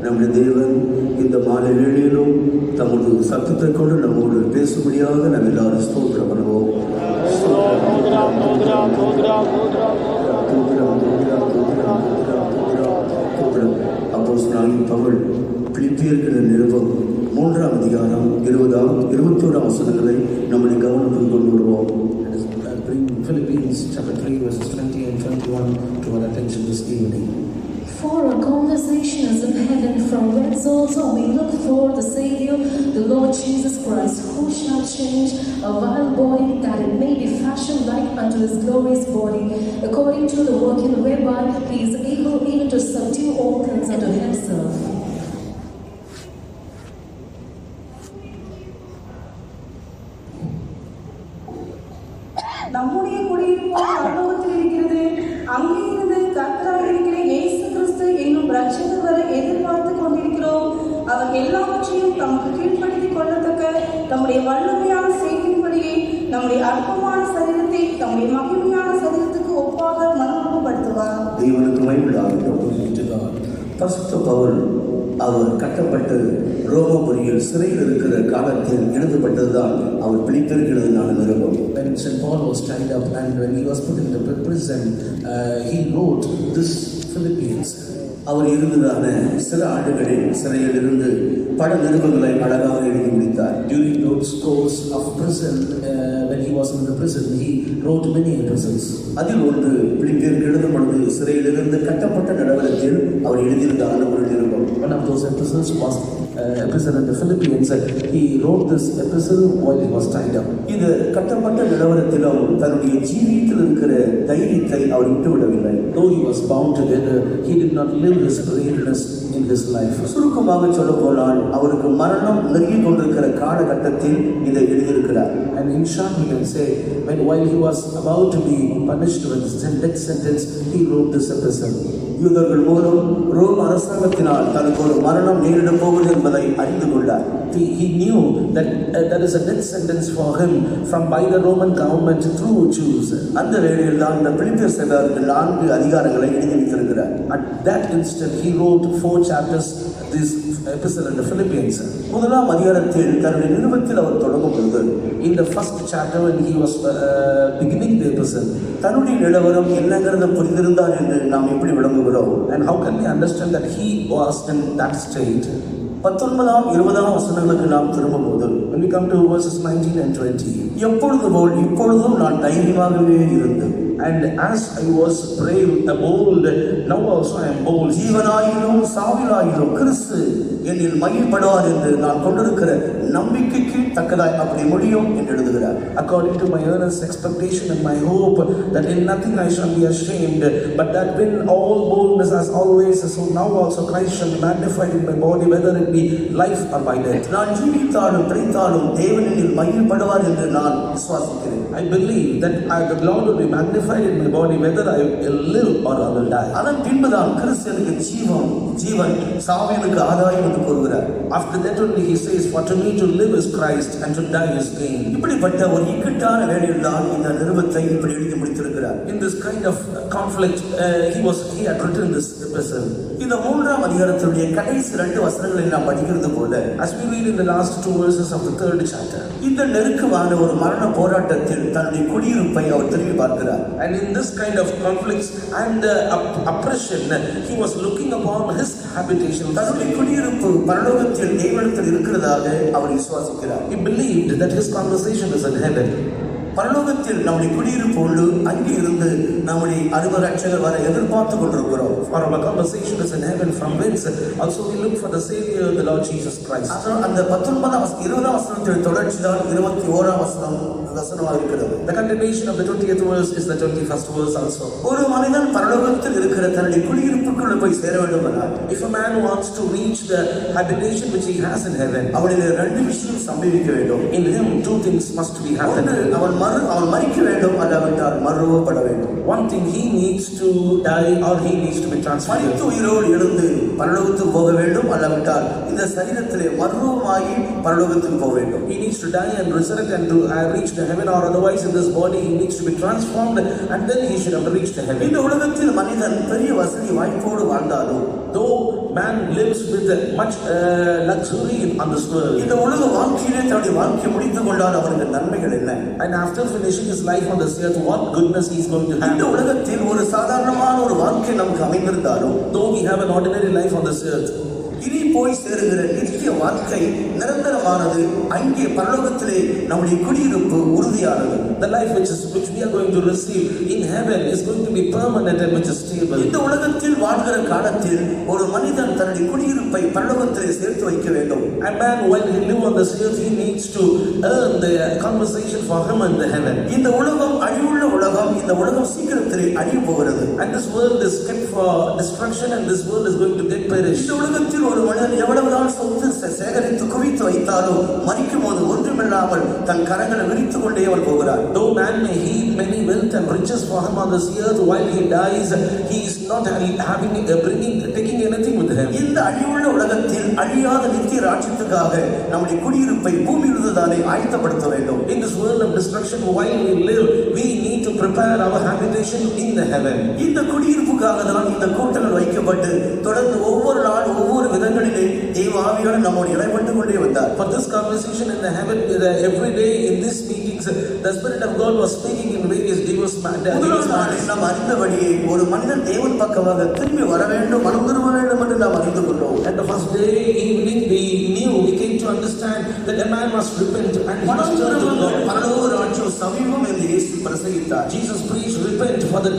நம்முடைய தேவன் இந்த மாலை வேளையிலும் தமது சத்தத்தை கொண்டு நம்மோடு பேசும்படியாக நம்ம எல்லாரும் ஸ்தோத்திரம் பண்ணுவோம். அப்போஸ்தலனாகிய பவுல் பிலிப்பியருக்கு நிருபம் 3ஆம் அதிகாரம் 20-21 வசனங்களை நம்முடைய கவனத்தில் கொண்டு வருவோம். Philippians chapter 3 verses 20 and 21 to our attention this evening. For our conversation is in heaven, from whence also we look for the Savior, the Lord Jesus Christ, who shall change a vile body, that it may be fashioned like unto his glorious body, according to the working whereby he is able even to subdue all things unto himself. நம்முடைய குடியிருப்பு பரலோகத்தில் இருக்கிறது. அங்கே இருந்து கர்த்தராய் இருக்கிற இயேசு கிறிஸ்து என்னும் இரட்சகர் வரை எதிர்பார்த்து கொண்டிருக்கிறோம். அவர் எல்லாவற்றையும் தமக்கு கீழ்ப்படுத்திக் கொள்ளத்தக்க தம்முடைய வல்லமையான செய்தியின்படியே நம்முடைய அற்பமான சரீரத்தை தம்முடைய மகிமையான சரீரத்துக்கு ஒப்பாக மறுரூபப்படுத்துவார். தேவனுக்கு மகிமையுண்டாகட்டும். பரிசுத்த பவுல் அவர் கட்டப்பட்டு ரோமபுரியில் சிறையில் இருக்கிற காலத்தில் எழுதப்பட்டதுதான் அவர் பிலிப்பியர்களுக்கான நிருபம். When St. Paul was tied up and when he was put in the prison, he wrote this Philippians. அவர் இருந்ததான சில ஆண்டுகளில் சிறையில் இருந்து பல நிருபங்களை அழகாக எழுதி முடித்தார். During those course of prison, when he was in the prison, he wrote many epistles. அதில் ஒன்று பிலிப்பியருக்கு எழுதும் பொழுது சிறையில் இருந்து கட்டப்பட்ட நிலவரத்தில் அவர் எழுதியிருந்தான ஒரு நிருபம். One of those epistles was epistle in the Philippians. He wrote this epistle while he was tied up. இது கட்டப்பட்ட நிலவரத்திலும் தன்னுடைய ஜீவியத்தில் இருக்கிற தைரியத்தை அவர் விட்டுவிடவில்லை. Though he was bound together, he did not live his greatness in his life. சுருக்கமாக சொல்ல போனால் அவருக்கு மரணம் நெருங்கி கொண்டிருக்கிற காலகட்டத்தில் இதை எழுதியிருக்கிறார். And in short we can say, while he was about to be punished with death sentence, he wrote this epistle. யூதர்கள் மூலம் ரோம் அரசாங்கத்தினால் தனக்கு ஒரு மரணம் நேரிடப் போவது என்பதை அறிந்து கொண்டார். He knew that there is a death sentence for him by the Roman government through Jews. அந்த வேளையில் தான் இந்த பிலிப்பியர் சபைக்கு 4 அதிகாரங்களை எழுதி வைத்திருக்கிறார். At that instant he wrote 4 chapters this epistle in the Philippians. முதலாம் அதிகாரத்தில் தன்னுடைய நிருபத்தில் அவர் தொடங்கும் பொழுது in the first chapter when he was beginning the epistle, தன்னுடைய நிலவரம் என்னங்கிறத புரிந்திருந்தார் என்று நாம் எப்படி விளங்குகிறோம்? and how can we understand that he was in that state? 19-20 வசனங்களுக்கு நாம் திரும்பும்போது when we come to verses 19 and 20, எப்பொழுது போல் இப்பொழுதும் நான் தைரியமாகவே இருந்தேன். and as I was brave and bold, now also I am bold. ஜீவனாயிலும் சாவிலாயிலும் கிறிஸ்து என்னில் மகிழ்படுவார் என்று நான் கொண்டிருக்கிற நம்பிக்கைக்கு தக்கதாய் அப்படி முடியும் என்று எழுதுகிறார். According to my earnest expectation and my hope that in nothing I shall be ashamed, but that when all boldness as always, so now also Christ shall be magnified in my body, whether it be life or by death. நான் ஜீவித்தாலும் பிழைத்தாலும் தேவனில் மகிழ்படுவார் என்று நான் விசுவாசிக்கிறேன். I believe that the Lord will be magnified in my body, whether I will live or I will die. அதன் பின்புதான் கிறிஸ்துவுக்கு ஜீவன் சாவினுக்கு ஆதாயம் என்று கூறுகிறார். After that only he says, for to me to live is Christ and to die is gain. இப்படிப்பட்ட ஒரு இக்கட்டான வேளையில் தான் இந்த நிருபத்தை இப்படி எழுதி முடித்திருக்கிறார். In this kind of conflict, he had written this epistle. இந்த 3ஆம் அதிகாரத்துடைய கடைசி 2 வசனங்களை நாம் படிக்கிறது போல, as we read in the last 2 verses of the 3rd chapter, இந்த நெருக்கமான ஒரு மரண போராட்டத்தில் தன்னுடைய குடியிருப்பை அவர் திரும்பி பார்க்கிறார். and in this kind of conflicts and oppression, he was looking upon his habitation. தன்னுடைய குடியிருப்பு பரலோகத்தில் தேவனிடத்தில் இருக்கிறதாக அவர் விசுவாசிக்கிறார். He believed that his conversation is in heaven. பரலோகத்தில் நம்முடைய குடியிருப்பு உண்டு. அங்கே இருந்து நம்முடைய அருமை ரட்சகர் வர எதிர்பார்த்து கொண்டிருக்கிறோம். For our conversation is in heaven, from whence also we look for the Savior, the Lord Jesus Christ. அந்த 20ஆம் வசனத்தில் தொடர்ச்சி தான் 21ஆம் வசனமாக இருக்கிறது. The continuation of the 20th verse is the 21st verse also. ஒரு மனிதன் பரலோகத்தில் இருக்கிற தன்னுடைய குடியிருப்புக்குள்ள போய் சேர வேண்டும் என்றால், if a man wants to reach the habitation which he has in heaven, அவனில் 2 விஷயம் சம்பவிக்க வேண்டும். in him 2 things must be happening. அவன் அவன் மரிக்க வேண்டும், அல்லாவிட்டால் மறுரூபப்பட வேண்டும். One thing, he needs to die or he needs to be transferred. மரித்து உயிரோடு எழுந்து பரலோகத்துக்கு போக வேண்டும், அல்லாவிட்டால் இந்த சரீரத்திலே மறுரூபமாகி பரலோகத்துக்கு போக வேண்டும். He needs to die and resurrect and to reach the heaven, or otherwise in this body he needs to be transformed and then he should have reached the heaven. இந்த உலகத்தில் மனிதன் பெரிய வசதி வாய்ப்போடு வாழ்ந்தாலும், though man lives with much luxury on this world, இந்த உலக வாழ்க்கையிலே தன்னுடைய வாழ்க்கை முடித்துக் கொண்டால் அவருக்கு நன்மைகள் என்ன? and after finishing his life on this earth, what goodness he is going to have? இந்த உலகத்தில் ஒரு சாதாரணமான ஒரு வாழ்க்கை நமக்கு அமைந்திருந்தாலும், though we have an ordinary life on this earth, இனி போய் சேருகிற நித்திய வாழ்க்கை நிரந்தரமானது. அங்கே பரலோகத்திலே நம்முடைய குடியிருப்பு உறுதியானது. the life which we are going to receive in heaven is going to be permanent and which is stable. இந்த உலகத்தில் வாழ்கிற காலத்தில் ஒரு மனிதன் தன்னுடைய குடியிருப்பை பரலோகத்திலே சேர்த்து வைக்க வேண்டும். A man, when he live on this earth, he needs to earn the conversation for him in the heaven. இந்த உலகம் அழிவுள்ள உலகம். இந்த உலகம் சீக்கிரத்திலே அழிய போகிறது. And this world is kept for destruction and this world is going to get perished. இந்த உலகத்தில் ஒரு மனிதன் எவ்வளவுதான் சொத்து சேகரித்து குவித்து வைத்தாலும் மரிக்கும் போது ஒன்றுமில்லாமல் தன் கரங்களை விரித்துக் கொண்டே அவர் போகிறார். Though man may heap many wealth and riches for him on this earth, while he dies, he is not taking anything with him. இந்த அழிவுள்ள உலகத்தில் அழியாத நித்திய ராஜ்யத்துக்காக நம்முடைய குடியிருப்பை பூமியிலிருந்துதானே ஆயத்தப்படுத்த வேண்டும். In this world of destruction, while we live, we need to prepare our habitation in the heaven. இந்த குடியிருப்புக்காக தான் இந்த கூட்டங்கள் வைக்கப்பட்டு தொடர்ந்து ஒவ்வொரு நாள் ஒவ்வொரு விதங்களிலே தேவ ஆவியானவர் நம்மோடு இடைப்பட்டு கொண்டே வந்தார். For this conversation in the heaven, every day in these meetings, the Spirit of God was speaking in various diverse manners. நாம் அறிந்தபடியே ஒரு மனிதன் தேவன் பக்கமாக திரும்பி வர வேண்டும், மனம் திரும்ப வேண்டும் என்று நாம் அறிந்து கொண்டோம். And the first day evening we came to understand that a man must repent and must turn to God. பரலோக ராஜ்யம் சமீபம் என்று இயேசு பிரசங்கித்தார். Jesus preached, repent, for the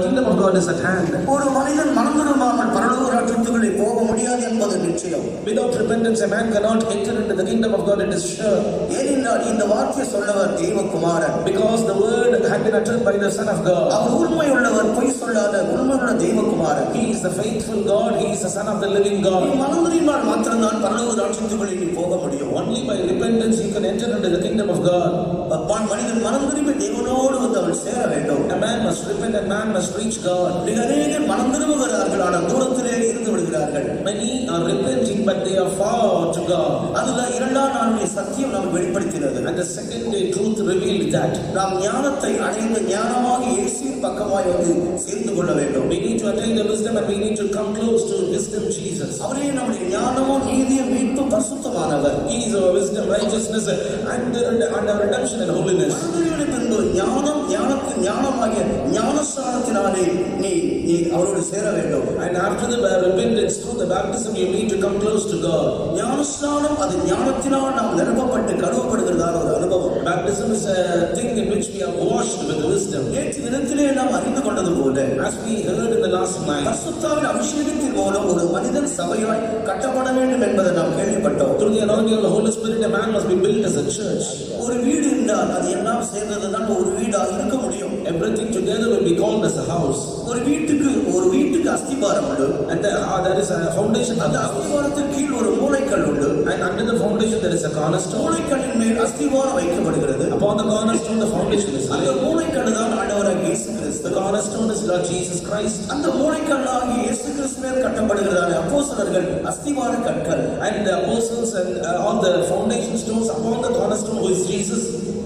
kingdom of God is at hand. ஒரு மனிதன் மனம் திரும்பாமல் பரலோக ராஜ்யத்துக்குள்ளே போக முடியாது என்பது நிச்சயம். Without repentance, a man cannot enter into the kingdom of God, it is sure. ஏனென்றால் இந்த வார்த்தை சொல்லவர் தேவகுமாரன். Because the word had been uttered by the Son of God. அவர் உண்மை உள்ளவர், பொய் சொல்லாத உண்மையுள்ள தேவகுமாரன். He is the faithful God, he is the Son of the living God. மனம் திரும்பினால் மாத்திரம்தான் பரலோக ராஜ்யத்துக்குள்ளே நீ போக முடியும். Only by repentance you can enter into the kingdom of God. மனிதன் மனம் திரும்பி தேவனோடு வந்து அவன் சேர வேண்டும். A man must repent and man must reach God. அநேகர் மனம் திரும்புகிறார்கள், ஆனால் தூரத்திலே இருந்து விடுகிறார்கள். Many are repenting but they are far to God. அதுதான் இரண்டாம் நாளுடைய சத்தியம் நமக்கு வெளிப்படுத்தினது. And the second day truth revealed that நாம் ஞானத்தை அடைந்த ஞானமாக இயேசுவின் பக்கமாய் வந்து சேர்ந்து கொள்ள வேண்டும். we need to attain the wisdom and we need to come close to wisdom Jesus. அவரே நம்முடைய ஞானமும் நீதியும் மீட்பும் பரிசுத்தமானவர். He is our wisdom, righteousness and our redemption and holiness. ஞானத்தின் ஞானமாகிய ஞானஸ்நானத்தினாலே நீ அவரோடு சேர வேண்டும். And after the repentance through the baptism you need to come close to God. ஞானஸ்நானம் அது ஞானத்தினால் நாம் நிரப்பப்பட்டு கழுவப்படுகிறதான ஒரு அனுபவம். Baptism is a thing in which we are washed with wisdom. நேற்று தினத்திலே நாம் அறிந்து கொண்டது போல, as we heard in the last night, பரிசுத்தாவின் அபிஷேகத்தின் மூலம் ஒரு மனிதன் சபையாய் கட்டப்பட வேண்டும் என்பதை நாம் கேள்விப்பட்டோம். through the anointing of the Holy Spirit a man must be built as a church. ஒரு வீடு என்றால் அது எல்லாம் சேர்ந்ததுதான் ஒரு வீடாக இருக்க முடியும். Everything together will be called as a house. ஒரு வீட்டுக்கு அஸ்திபாரம் உண்டு. And there is a foundation. அந்த அஸ்திபாரத்தின் கீழ் ஒரு மூலைக்கல் உண்டு. And under the foundation there is a cornerstone. மூலைக்கல்லின் மேல் அஸ்திபாரம் வைக்கப்படுகிறது. Upon the cornerstone the foundation is அந்த laid. மூலைக்கல் தான் ஆண்டவராகிய இயேசு கிறிஸ்து. The cornerstone is Lord Jesus Christ. அந்த மூலைக்கல்லாகிய இயேசு கிறிஸ்து மேல் கட்டப்படுகிறதான அப்போஸ்தலர்கள் அஸ்திபார கற்கள். And the apostles and on the foundation stones upon the cornerstone who is Jesus.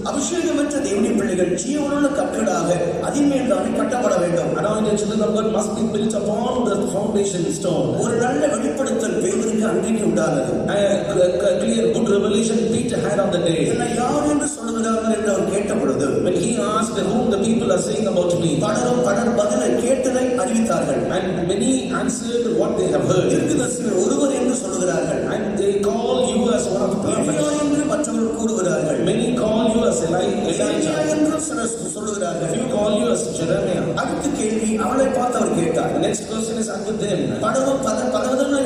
அபிஷேகமற்ற தேவனுடைய பிள்ளைகள் ஜீவனுள்ள கற்களாக அதின் மேல் தானே கட்டப்பட வேண்டும். Anointed children of God must be built upon the foundation stone. ஒரு நல்ல வெளிப்படுத்தல் பேதுருக்கு அன்றைக்கு உண்டானது. A clear good revelation Peter had on the day. என்னை யார் என்று சொல்லுகிறார்கள் என்று அவர் கேட்ட பொழுது, when he asked whom the people are saying about me, பலர் பதிலை கேட்டதை அறிவித்தார்கள். and many answered what they have heard. தீர்க்கதரிசிகள் ஒருவர் என்று சொல்லுகிறார்கள். And they call you as one of the prophets. என்று மற்றவர்கள் கூறுகிறார்கள். Many call you as Elijah. என்று சிலர் சொல்லுகிறார்கள். Few call you as Jeremiah. அடுத்த கேள்வி அவளை பார்த்து அவர் கேட்டார். The next question is unto them. பலரும்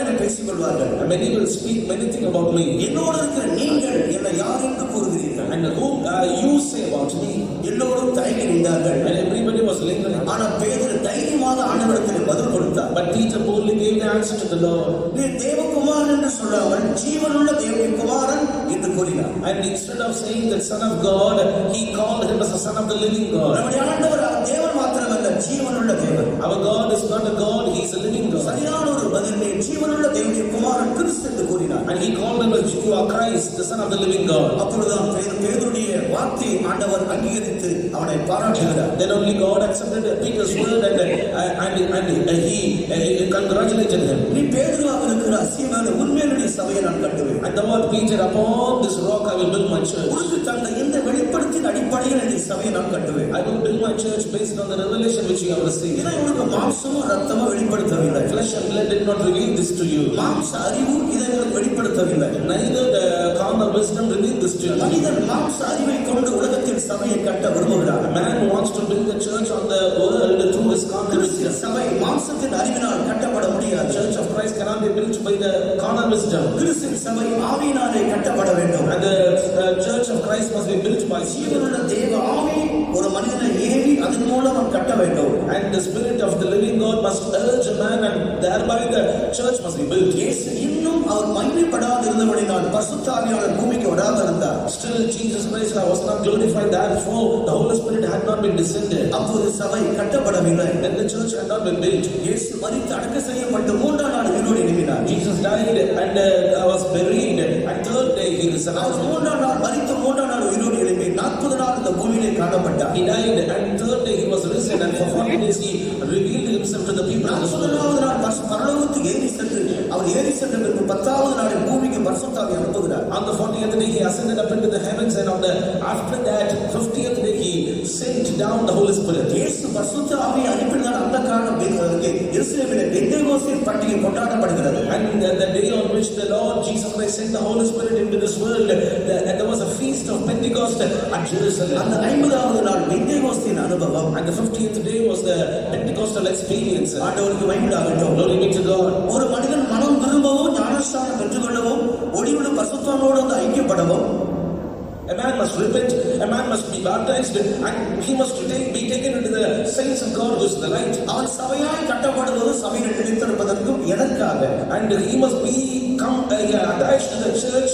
என்னை பேசிக் கொள்வார்கள். Many will speak many things about me. என்னோடு இருக்கிற நீங்கள் என்னை யார் என்று கூறுகிறீர்கள். And whom you say about me? எல்லோரும் தயங்கி நின்றார்கள். And everybody was lingering. ஆனால் பேதுரு தைரியமாக ஆண்டவரிடத்தில் பதில் கொடுத்தார். But Peter boldly gave the answer to the Lord. நீ தேவகுமாரன் என்று சொல்லாமல் ஜீவனுள்ள தேவனுடைய குமாரன் என்று கூறினார். And instead of saying that Son of God, he called him as the Son of the living God. நம்முடைய ஆண்டவர் தேவன் மாத்திரமல்ல, ஜீவனுள்ள தேவன். Our God is not a God, he is a living God. சரியான ஒரு பதிலே ஜீவனுள்ள தேவனுடைய குமாரன் கிறிஸ்து என்று கூறினார். And he called him as you are Christ, the Son of the living God. அப்பொழுதுதான் பேதுருடைய வார்த்தையை ஆண்டவர் அங்கீகரித்து அவனை பாராட்டுகிறார். Then only God accepted Peter's word and he congratulated him. நீ பேதுருவாக இருக்கிற அசியமான உண்மையிலுடைய சபையை நான் கட்டுவேன். And the word Peter, upon this rock I will build my church. உனக்கு தந்த இந்த வெளிப்படுத்தின் அடிப்படையில் இந்த சபையை நான் கட்டுவேன். I will build my church based on the revelation which you have received. இதை உனக்கு மாம்சமும் ரத்தமும் வெளிப்படுத்தவில்லை. Flesh and blood did not reveal this to you. மாம்ச அறிவு இதை உனக்கு வெளிப்படுத்தவில்லை. Neither the carnal wisdom revealed this to you. மனிதன் மாம்ச அறிவை கொண்டு உலகத்தில் சபையை கட்ட விரும்புகிறார். Man wants to build the church on the world through his carnal wisdom. சபை மாம்சத்தின் அறிவினால் கட்டப்பட முடியாது. Church of Christ cannot be built by the carnal wisdom. கிறிஸ்துவின் சபை ஆவியினாலே கட்டப்பட வேண்டும். And the church of Christ must be built by ஜீவனுள்ள தேவ ஆவி ஒரு மனிதனை ஏவி அதன் மூலம் அவன் கட்ட வேண்டும். And the spirit of the living God must urge a man, and thereby the church must be built. இயேசு இன்னும் அவர் மகிமைப்படாது இருந்தபடியால் பரிசுத்த ஆவியானவர் பூமிக்கு வராமல் இருந்தார். Still Jesus Christ was not glorified, therefore the Holy Spirit had not been descended. அப்போது சபை கட்டப்படவில்லை. Then the church had not been built. இயேசு மரித்து அடக்கம் செய்யப்பட்டு மூன்றாம் நாள் உயிரோடு எழும்பினார். Jesus died and was buried, and third day he our resurrected. மூன்றாம் நாள் மரித்து மூன்றாம் நாள் உயிரோடு எழும்பி 40 நாள் இந்த பூமியிலே காணப்பட்டார். He died and third day he was risen, and for 40 days he revealed himself to the people of the world. 40வது நாள் பரலோகத்துக்கு ஏறி சென்று அவர் ஏறி சென்ற பிறகு 10வது நாளில் பூமிக்கு பரிசுத்த ஆவி அனுப்புகிறார். On the 40th day he ascended up into the heavens, and after that 50th day he sent down the Holy Spirit. இயேசு பரிசுத்த ஆவியை அனுப்பினார். அந்த காரணம் எருசலேமிலே பெந்தேகோஸ்தே பண்டிகை கொண்டாடப்படுகிறது. And the day on which the Lord Jesus Christ sent the Holy Spirit into this world, there was a feast of Pentecost at Jerusalem. அந்த 50வது நாள் பெந்தேகோஸ்தின் அனுபவம். And the 50th day was the Pentecostal experience. ஆண்டவருக்கு மகிமையாகட்டும். Glory be to God. ஒரு மனிதன் மனம் திரும்பவும் ஞானஸ்நானம் பெற்றுக்கொள்ளவும் ஒளிவுள்ள பரிசுத்தவானோடு வந்து ஐக்கியப்படவும் A man must repent, a man must be baptized, and he must be taken into the saints of God who is the light. அவன் சபையாய் கட்டப்படுவது சபையில் நிலைத்திருப்பதற்கும் எதற்காக? And he must become attached to the church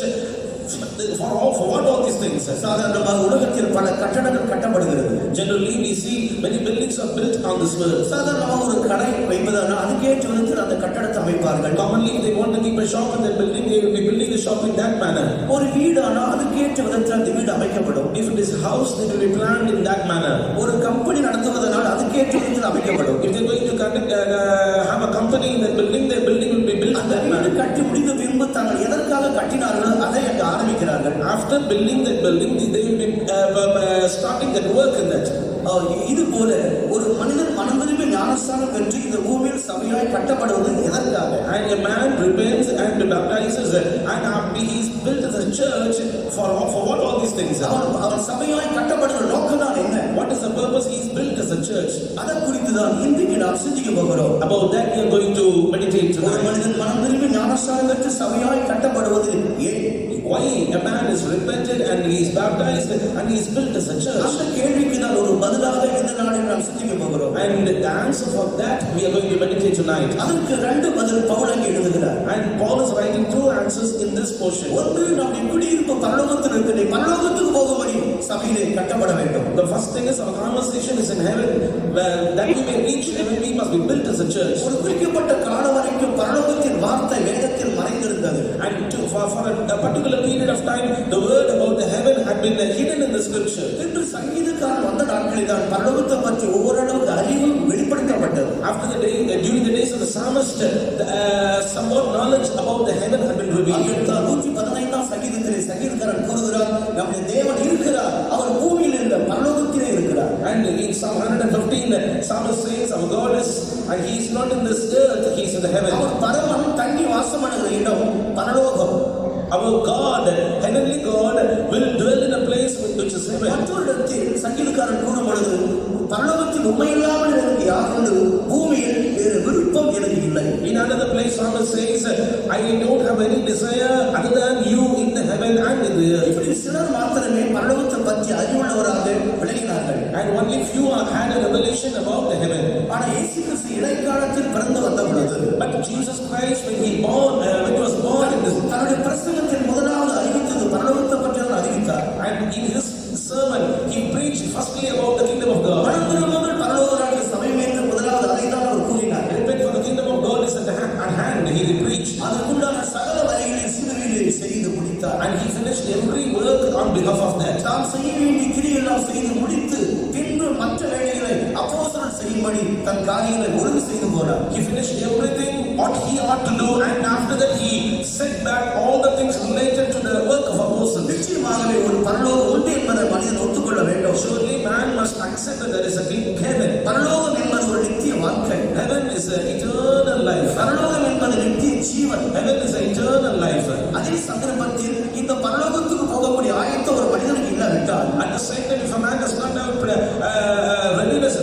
for what all these things. சாதாரணமாக உலகத்தில் பல கட்டடங்கள் கட்டப்படுகிறது. Generally we see many buildings are built on this world. சாதாரணமாக ஒரு கடை வைப்பதான அதுக்கேற்ற விதத்தில் அந்த கட்டடத்தை அமைப்பார்கள். Commonly if they want to keep a shop in their building, they will be building the shop in that manner. ஒரு வீடானா அதுக்கேற்ற விதத்தில் அந்த வீடு அமைக்கப்படும். If it is a house, they will be planned in that manner. ஒரு company நடத்துவதனால் அதுக்கேற்ற விதத்தில் அமைக்கப்படும். If they are going to have a company in that building, their building will be built in அந்த that வீடு manner. கட்டி முடிந்த பின்பு தாங்கள் எதற்காக கட்டினார்களோ அதை அங்கு ஆரம்பிக்கிறார்கள். After building that building, they will be starting that work in that. இது போல ஒரு மனிதன் மனம் திரும்பி ஞானஸ்நானம் பெற்று இந்த பூமியில் சபையாய் கட்டப்படுவது எதற்காக? And a man repents and baptizes, and he is built as a church for what all these things are. அவன் சபையாய் கட்டப்படுகிற நோக்கம் தான் என்ன? What is the purpose he is built as a church? அதை குறித்து தான் இன்றைக்கு நாம் சிந்திக்க போகிறோம். About that we are going to meditate ஒரு tonight. மனிதன் மனம் திரும்பி ஞானஸ்நானம் பெற்று சபையாய் கட்டப்படுவது ஏன்? Why a man is repented and he is baptized and he is built as a church? அந்த கேள்விக்கு நான் ஒரு பதிலாக இந்த நாளில் நாம் சிந்திக்க போகிறோம். And the answer for that we are going to meditate tonight. அதற்கு 2 பதில் பவுல் அங்கே எழுதுகிறார். And Paul is writing 2 answers in this portion. ஒன்று நாம் குடியிருப்பு பரலோகத்தில் இருக்கிற பரலோகத்துக்கு போகும்படி சபையிலே கட்டப்பட வேண்டும். The first thing is our conversation is in heaven, where that we may reach heaven we must be built as a church. ஒரு குறிக்கப்பட்ட காலம் வரைக்கும் பரலோகத்தின் வார்த்தை வேதத்தில் மறைந்திருந்தது. And for a particular period of time the word about the heaven had been hidden in the scripture. என்று சங்கீதக்காரன் வந்த நாட்களில் தான் பரலோகத்தை பற்றி ஒவ்வொரு அளவுக்கு அறிவு வெளிப்படுத்தப்பட்டது. After the day, during the days of the psalmist, somewhat knowledge about the heaven had been revealed. 115 சங்கீதத்திலே சங்கீதக்காரன் கூறுகிறார், நம்முடைய தேவன் இருக்கிறார், அவர் பூமியில் இல்ல பரலோகத்திலே இருக்கிறார். And in Psalm 115 the psalmist says our God is, and he is not in this earth, he is in the heaven. அவர் பரமன் தங்கி வாசமாடுகிற இடம் பரலோகம். Our God, heavenly God, will dwell in a place which is heaven. மற்றொரு இடத்தில் சங்கீதக்காரன் கூறும் பொழுது, பரலோகத்தில் உண்மையில்லாமல் எனக்கு யார் உண்டு, பூமியில் வேறு விருப்பம் எனக்கு இல்லை. In another place psalmist says, I don't have any desire other than you in the heaven and in the earth. இப்படி சிலர் மாத்திரமே பரலோகத்தை பற்றி அறிவுள்ளவராக விளங்கினார்கள். And only few had a revelation about the heaven. ஆனால் இயேசு கிறிஸ்து இடைக்காலத்தில் பிறந்து வந்த பொழுது, But Jesus Christ, when he was born in this, தன்னுடைய பிரசங்கத்தின் முதலாவது அறிவித்தது பரலோகத்தை பற்றியான அறிவித்தார். and in his sermon he preached firstly about the kingdom of God. மனந்திரும்புங்கள் பரலோக ராஜ்ய சமீபமே என்று முதலாவது அதைத்தான் அவர் கூறினார். Repent, for the kingdom of God is at hand. He preached, அதற்குண்டான சகல வழிகளை சிலுவையிலே செய்து முடித்தார். and he finished every work on behalf of that. தாம் செய்ய வேண்டிய கிரியையெல்லாம் செய்து முடித்து பின்பு மற்ற வேலைகளை அப்போஸ்தலர் செய்யும்படி தன் காரியங்களை ஒழுங்கு செய்து போனார். He finished everything what he ought to do, and after that he set back all the things related to the work of apostles. நிச்சயமாகவே ஒரு பரலோகம் உண்டு என்பதை மனிதன் ஒத்துக்கொள்ள வேண்டும். Surely man must accept that there is a heaven. பரலோகம் என்பது ஒரு நித்திய வாழ்க்கை. Heaven is an eternal life. பரலோகம் என்பது நித்திய ஜீவன். Heaven is an eternal life. அதே சந்தர்ப்பத்தில் இந்த பரலோகத்துக்கு போகக்கூடிய ஆயத்தம் ஒரு மனிதனுக்கு இல்லாவிட்டால், At the same time, if a man does not have readiness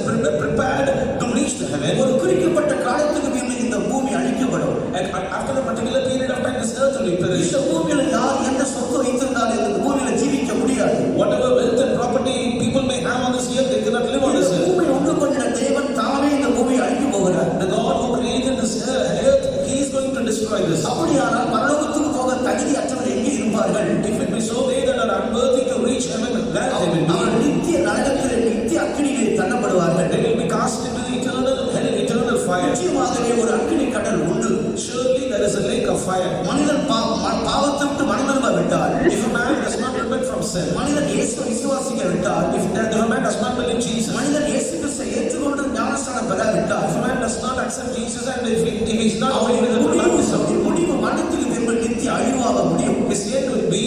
prepared to reach the heaven, ஒரு குறிக்கப்பட்ட காலத்துக்கு பின்பு இந்த பூமி அழிக்கப்படும். and after a particular period of time, this earth will be perished. இந்த பூமியில யார் எந்த சொத்து வைத்திருந்தாலும் இந்த பூமியில ஜீவிக்க முடியாது. Whatever wealth and property people may have on this earth, they cannot live on this இந்த earth. பூமி உண்டு பண்ணின தேவன் தாமே இந்த பூமியை அழிக்க போகிறார். The God who created this earth, he is going to destroy this. அப்படியானால் பரலோகத்துக்கு போக தகுதி அற்றவர்கள் எங்கே இருப்பார்கள்? If it be so, they that are unworthy to reach heaven, where they will be. அவர்கள் நித்திய நரகத்திலே நித்திய அக்கினியிலே தள்ளப்படுவார்கள். They will be cast into the eternal hell, eternal fire. நிச்சயமாகவே ஒரு அக்கினி கடல் உண்டு. Surely there is a lake of fire. மனிதன் பாவத்தை விட்டு மனதிரும்ப விட்டால், If a man does not repent from sin, மனிதன் இயேசுவை விசுவாசிக்க விட்டால், if a man does not believe Jesus, மனிதன் இயேசு கிறிஸ்துவை ஏற்றுக்கொண்டு ஞானஸ்நானம் பெறாவிட்டால், if a man does not accept Jesus, and if he is not going to the baptism, முடிவு மரணத்துக்கு பின்பு நித்திய அழிவாக முடியும். his end will be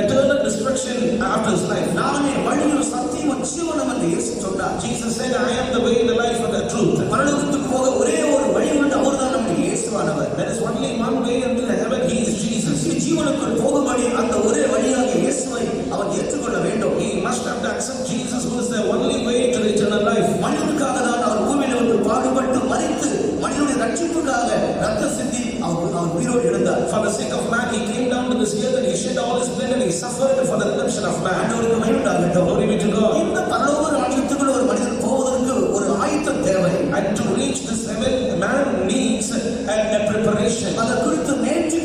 eternal destruction after his life. நானே வழியும் சத்தியமும் ஜீவனும் என்று இயேசு சொன்னார். Jesus said, I am the way, the life, and the truth. பரலோகத்துக்கு போக ஒரே ஒரு வழி உண்டு, அவர்தான் நம்முடைய இயேசுவானவர். There is only one way until heaven, he is Jesus. நித்திய ஜீவனுக்குள் போகும்படி அந்த ஒரே வழியாக இயேசுவை அவன் ஏற்றுக்கொள்ள வேண்டும். He must have to accept Jesus, who is the only way to the eternal life. மனிதனுக்காக தான் அவர் பூமியில வந்து பாடுபட்டு மரித்து மனிதனுடைய ரட்சிப்புக்காக ரத்த சிந்தி அவர் உயிரோடு எழுந்தார். For the sake of man, he came down to this earth and he shed all his blood and he suffered for the redemption of man. ஆண்டவருக்கு மகிமை உண்டாகட்டும். Glory be to God. இந்த பரலோக ராஜ்யத்துக்குள்ள ஒரு மனிதன் போவதற்கு ஒரு ஆயத்தம் தேவை. And to reach this heaven, man needs a preparation. அதை குறித்து நேற்று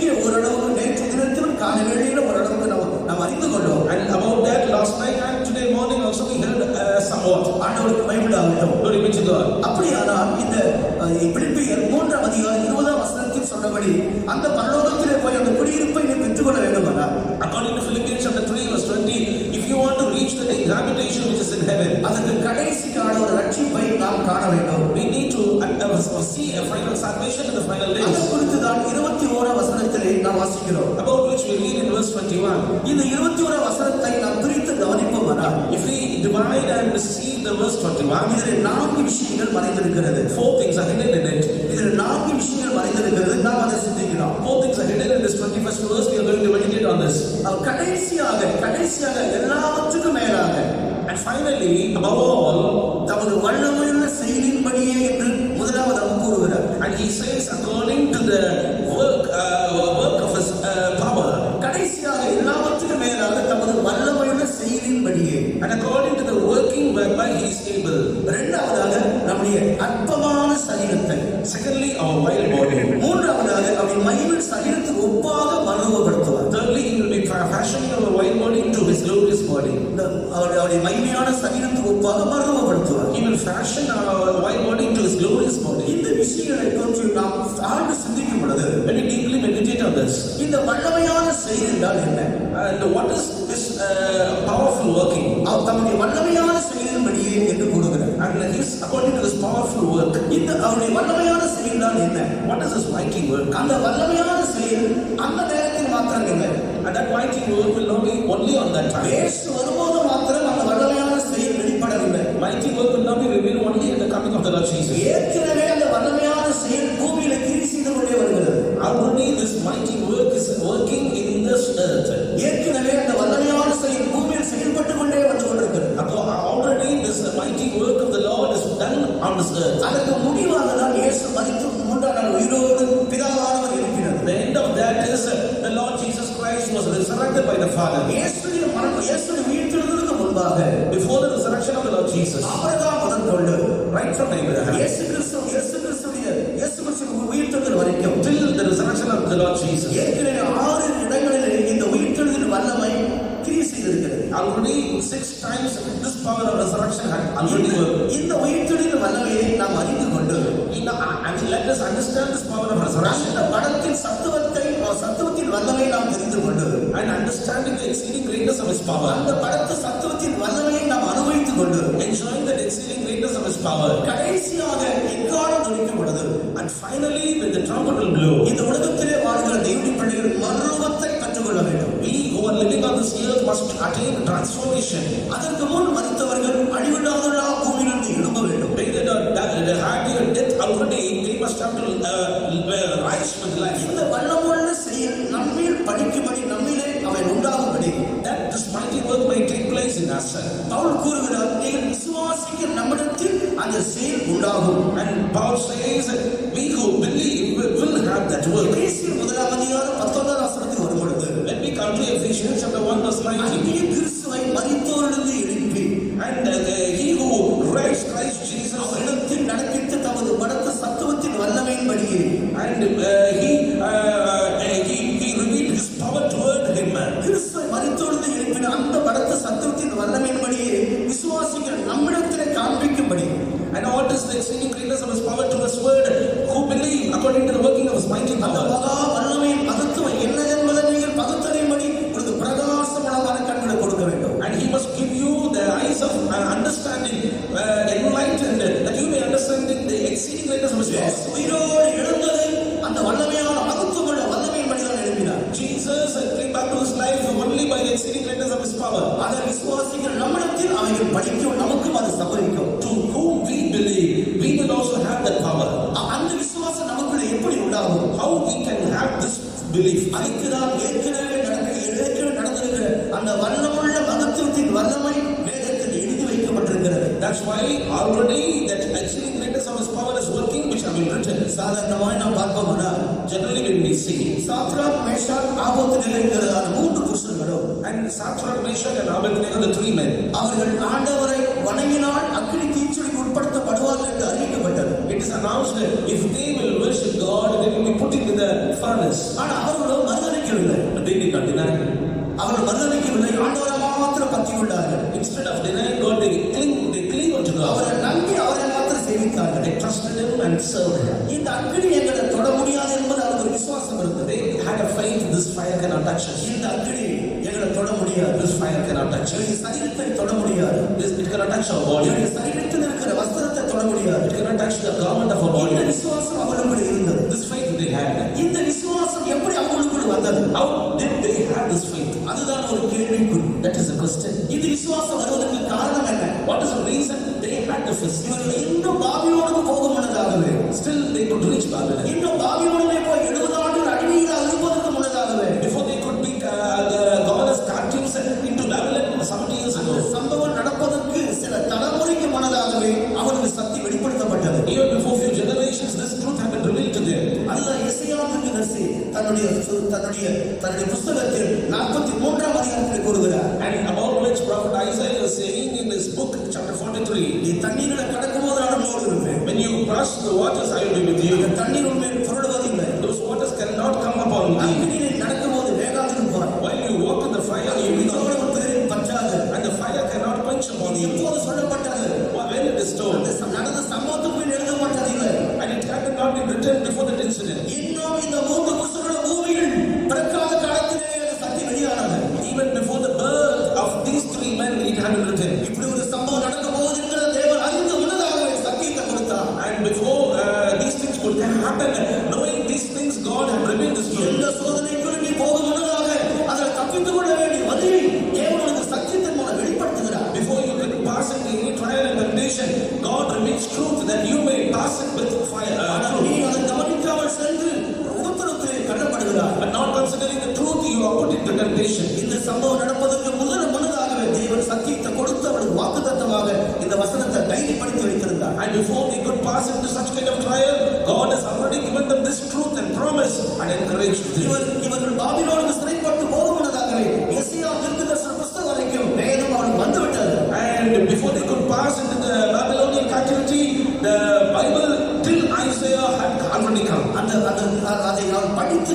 தினத்திலும் காலை வேளையில ஓரளவுக்கு நாம் அறிந்து கொண்டோம். And about that, last night and today morning also we heard somewhat. ஆண்டவருக்கு மகிமை உண்டாகட்டும். Glory be to God. அப்படியானால் இந்த பிலிப்பியர் 3ஆம் அதிகாரம் 20ஆம் வசனத்தில் சொன்னபடி அந்த பரலோகத்திலே போய் அந்த குடியிருப்பை நீ பெற்றுக்கொள்ள வேண்டுமானால், According to Philippians chapter 3 verse 20, if you want to reach the habitation which is in heaven, அதற்கு கடைசிக்கான ஒரு ரட்சிப்பை நாம் காண வேண்டும். we need to see a final salvation in the final அதை days. குறித்து தான் 21ஆம் வசனத்திலே நாம் வாசிக்கிறோம். About which we read in verse 21. இந்த 21ஆம் வசனத்தை நாம் பிரித்து கவனிப்போமானால், If we divide and see the verse 21, இதில் 4 விஷயங்கள் மறைந்திருக்கிறது. 4 things are hidden in it. இதில் 4 விஷயங்கள் மறைந்திருக்கிறது. நாம் அதை சிந்திக்கலாம். 4 things are hidden in this 21st verse. We are going to meditate on this. கடைசியாக எல்லாவற்றுக்கும் மேலாக, And finally, above all, தமது வல்லமையுள்ள செயலின்படியே என்று முதலாவது அவர் கூறுகிறார். and he says, according to the work of his power, கடைசியாக எல்லாவற்றுக்கும் மேலாக தமது வல்லமையுள்ள செயலின்படியே, and according to the working whereby he is able. இரண்டாவதாக நம்முடைய அற்பமான சரீரத்தை, Secondly, our wild body. மூன்றாவதாக அவருடைய மகிமை சரீரத்துக்கு ஒப்பாக மறுரூபப்படுத்துவார். Thirdly, he will be fashioning our wild body into his glorious body. அவருடைய மகிமையான சரீரத்துக்கு ஒப்பாக மறுரூபப்படுத்துவார். He will fashion our wild body into his glorious body. இந்த விஷயங்களை குறித்து நாம் ஆழ்ந்து சிந்திக்கும் பொழுது, When we deeply meditate on this, இந்த வல்லமையான செயல் என்றால் என்ன? and what is this powerful working? அவர் தம்முடைய வல்லமையான செயலின்படியே என்று கூறுகிறார். And his, according to this powerful work, இந்த அவருடைய வல்லமையான செயல் என்றால் என்ன? what is this mighty work? அந்த வல்லமையான செயல் அந்த நேரத்தில் மாத்திரம் இல்லை. And that mighty work will not be only on that time. இயேசு வரும்போது மாத்திரம் அந்த வல்லமையான செயல் வெளிப்படவில்லை. Mighty work will not be revealed only at the coming of the Lord Jesus. ஏற்கனவே அந்த வல்லமையான செயல் பூமியில கிரி செய்து கொண்டே வருகிறது. Already this mighty work is working in this earth. ஏற்கனவே அந்த வல்லமையான செயல் பூமியில் செயல்பட்டு கொண்டே வந்து கொண்டிருக்கிறது. Already this mighty work of the Lord is done on this earth. அதற்கு முடிவாக தான் இயேசு மரித்து 3ஆம் நாள் உயிரோடு பிதாவானவர் இருக்கிறது. The end of that is the Lord Jesus Christ was resurrected by the Father. இயேசுவின் உயிர்த்தெழுந்ததற்கு முன்பாக, Before the resurrection of the Lord Jesus, Abraham முதற்கொண்டு right from Abraham, இயேசு கிறிஸ்து உயிர்த்தெழுதல் வரைக்கும் till already 6 times this power of resurrection had already worked. இந்த உயிர்த்தெழுதல் வல்லமையை நாம் அறிந்து கொண்டு I mean, let us understand this power of resurrection. அந்த படத்தின் சத்துவத்தின் வல்லமையை நாம் தெரிந்து கொண்டு And understanding the exceeding greatness of his power. அந்த படத்து சத்துவத்தின் வல்லமையை நாம் அனுபவித்துக் கொண்டு Enjoying that exceeding greatness of his power. கடைசியாக எக்காலம் துணிக்கப்படுது. And finally, when the trumpet will blow, இந்த உலகத்திலே வாழ்கிற தேவனுடைய பிள்ளைகள் மறுரூபத்தை கற்றுக்கொள்ள வேண்டும். we who are living on this earth must attain transformation. அதற்கு முன் மரித்தவர்கள் அழிவில்லாதவர்களாக பூமியிலிருந்து எழும்ப வேண்டும். They that had their death already, they must have to rise with life. இந்த வல்லமுள்ள செயல் நம்மில் படிக்கும்படி நம்மிலே அவை உண்டாகும்படி That this mighty work may take place in us. Pavul கூறுகிறார், நீங்கள் விசுவாசிக்கிற நம்மிடத்தில் அந்த செயல் உண்டாகும். And Paul says, we who believe will have that work. எபேசியர் 1:19 வரும் பொழுது Let me come to Ephesians chapter 1 verse 19. அங்கே கிறிஸ்துவை மரித்தோரிலிருந்து எழுப்பி And he who raised Christ Jesus, அவரிடத்தில் நடப்பித்த தமது படத்த சத்துவத்தின் வல்லமையின்படியே and he revealed his power toward him. கிறிஸ்துவை மரித்தோரிலிருந்து எழுப்பின அந்த படத்த சத்துவத்தின் வல்லமையின்படியே விசுவாசிக்கிற நம்மிடத்திலே காண்பிக்கும்படி. And what is the exceeding greatness of his power to his word, who believe according to the working of his mighty அந்த power. மகா வல்லமையின் மகத்துவம் என்ன என்பதை நீங்கள் பகுத்தறியும்படி ஒரு பிரகாசமான கண்களை கொடுக்க வேண்டும். And he must give you the eyes of understanding, enlightened, that you may understand the exceeding greatness of his power. உயிரோடு எழுந்தது அந்த வல்லமையான மகத்துவமுள்ள வல்லமையின்படி தான் எழுப்பினார். Jesus came back to his life only by the exceeding greatness of his power. அதை விசுவாசிக்கிற நம்மிடத்தில் அவைகள் படிக்கும், நமக்கும் அது சம்பவிக்கும். To whom we believe, we will also have that power. அந்த விசுவாசம் நமக்குள்ள எப்படி உண்டாகும்? How we can have this belief? அதுக்கு தான் ஏற்கனவே நடந்திருக்கிற அந்த வல்லமுள்ள மகத்துவத்தின் வல்லமை வேதத்தில் எழுதி வைக்கப்பட்டிருக்கிறது. That's why already that exceeding greatness of his power is working, which have been written. சாதாரணமாக நாம் பார்ப்போம்னா Generally when we see Shadrach, Meshach, Abednego என்கிறதான 3 புருஷர்களும் and Shadrach, Meshach and Abednego, the 3 men, அவர்கள் ஆண்டவரை வணங்கினால் அக்கினி தீச்சுளைக்கு உட்படுத்தப்படுவார்கள் என்று அறிவிக்கப்பட்டது. it is announced that if they will worship God, they will be put into the furnace. ஆனா அவர்களோ மறுதலிக்கவில்லை. But they did not deny. அவர்கள் மறுதலிக்கவில்லை, ஆண்டவரை மாத்திரம் பற்றி கொண்டார்கள். Instead of denying God, they cling unto God. அவரை நம்பி அவரை மாத்திரம் சேவித்தார்கள். They trusted him and served him. இந்த அக்கினி எங்களை தொட முடியாது என்பது அவருக்கு ஒரு விசுவாசம் இருந்தது. They had a faith, this fire cannot touch us. இந்த அக்கினி எங்களை தொட முடியாது. This fire cannot touch us. சரீரத்தை தொட முடியாது. It cannot touch our body. சரீரத்தில் இருக்கிற வஸ்திரத்தை தொட முடியாது. It cannot touch the garment of our body. இந்த விசுவாசம் அவர்களுக்குள் இருந்தது. This faith they had. இந்த விசுவாசம் எப்படி அவங்களுக்குள் வந்தது? How did they have this faith? அதுதான் ஒரு கேள்விக்குறி. That is a question. இந்த விசுவாசம் வருவதற்கு காரணம் என்ன? What is the reason they had the faith? இவர்கள் இன்னும் பாபிலோனுக்கு போக முன்னதாகவே, Still they could reach Babylon. இன்னும் பாபிலோனிலே போய் 70 ஆண்டுகள் அடிமையாக இருப்பதற்கு முன்னதாகவே, Before they could be gone as captives into Babylon 70 years ago. சம்பவம் நடப்பதற்கு சில தலைமுறைக்கு முன்னதாகவே அவருக்கு சக்தி வெளிப்படுத்தப்பட்டது. Even before few generations, this truth had been revealed to them. அதுதான் எசேயா தீர்க்கதரிசி தன்னுடைய புத்தகத்தில் 43ஆம் அதிகாரத்தில் கூறுகிறார். And about which prophet Isaiah is saying in his book, chapter 43, நீ தண்ணீரில் கடக்கும்போது நான் உன்னோடு இருப்பேன். when you cross the waters, I will be with you. இந்த தண்ணீர் உண்மையில் புரளுவதில்லை. Those waters cannot come upon thee. அக்கினியில் நடக்கும்போது வேகாதிருப்பாய். While you walk in the fire, you will not, இதோடு பேரில் பற்றாது. and the fire cannot quench upon இது you. எப்போது சொல்லப்பட்டது? When it is told, நடந்த சம்பவத்துக்கு எழுதப்பட்டதில்லை. and it had not been written before that incident. இன்னும் இந்த 3 புருஷர்களும் பூமியில் பிறக்காத காலத்திலே அந்த சக்தி வெளியானது. Even before the birth of these 3 men, it had been written. இப்படி ஒரு சம்பவம் நடக்க போகுது என்கிற தேவன் அறிந்து முன்னதாகவே சத்தியத்தை கொடுத்தார். And before these things could happen, knowing these things, God had revealed this to எந்த him. சோதனைக்குள் நீ போக முன்னதாக அதில் தப்பித்துக் கொள்ள வேண்டிய வழியை தேவன் உனக்கு சத்தியத்தின் மூலம் வெளிப்படுத்துகிறார். Before you can pass into any trial and temptation, God reveals truth that you may pass it with fire. ஆனால் நீ அதை கவனிக்காமல் சென்று உபத்திரத்திலே தள்ளப்படுகிறார். But not considering the truth, you are put into temptation. இந்த சம்பவம் நடப்பதற்கு முன்னதாகவே தேவன் சத்தியத்தை கொடுத்து அவளுக்கு வாக்குத்தத்தமாக இந்த வசனத்தை தைரியப்படுத்தி வைத்திருந்தார். And before they could pass into such kind of trial, God has already given them this truth and promise and encouraged them. இவர்கள் பாபிலோனுக்கு சிறைப்பட்டு போக முன்னதாகவே எசேயா தீர்க்கதரிசன புத்தகம் வரைக்கும் வேதம் அவளுக்கு வந்துவிட்டது. And before they could pass into the Babylonian captivity, the Bible till Isaiah had already come. அதை அவள் படித்து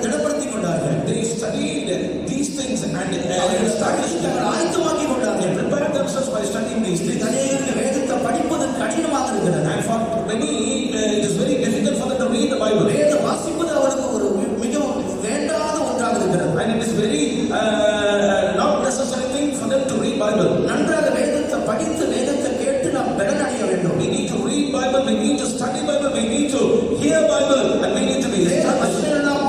திடப்படுத்திக் கொண்டார்கள். They studied these things அவர்கள் தங்கள் ஆயத்தமாக்கி கொண்டார்கள். They prepared themselves by studying these things. அநேகருக்கு வேதத்தை படிப்பது கடினமாக இருக்கிறது. And for many, it is very difficult for them to read the Bible. வேத வாசிப்பது அவருக்கு ஒரு மிகவும் வேண்டாத ஒன்றாக இருக்கிறது. And it is very not necessary thing for them to read Bible. நன்றாக வேதத்தை படித்து வேதத்தை கேட்டு நாம் பலன் அடைய வேண்டும். We need to read Bible, we need to study Bible, we need to hear Bible, and we need to be established.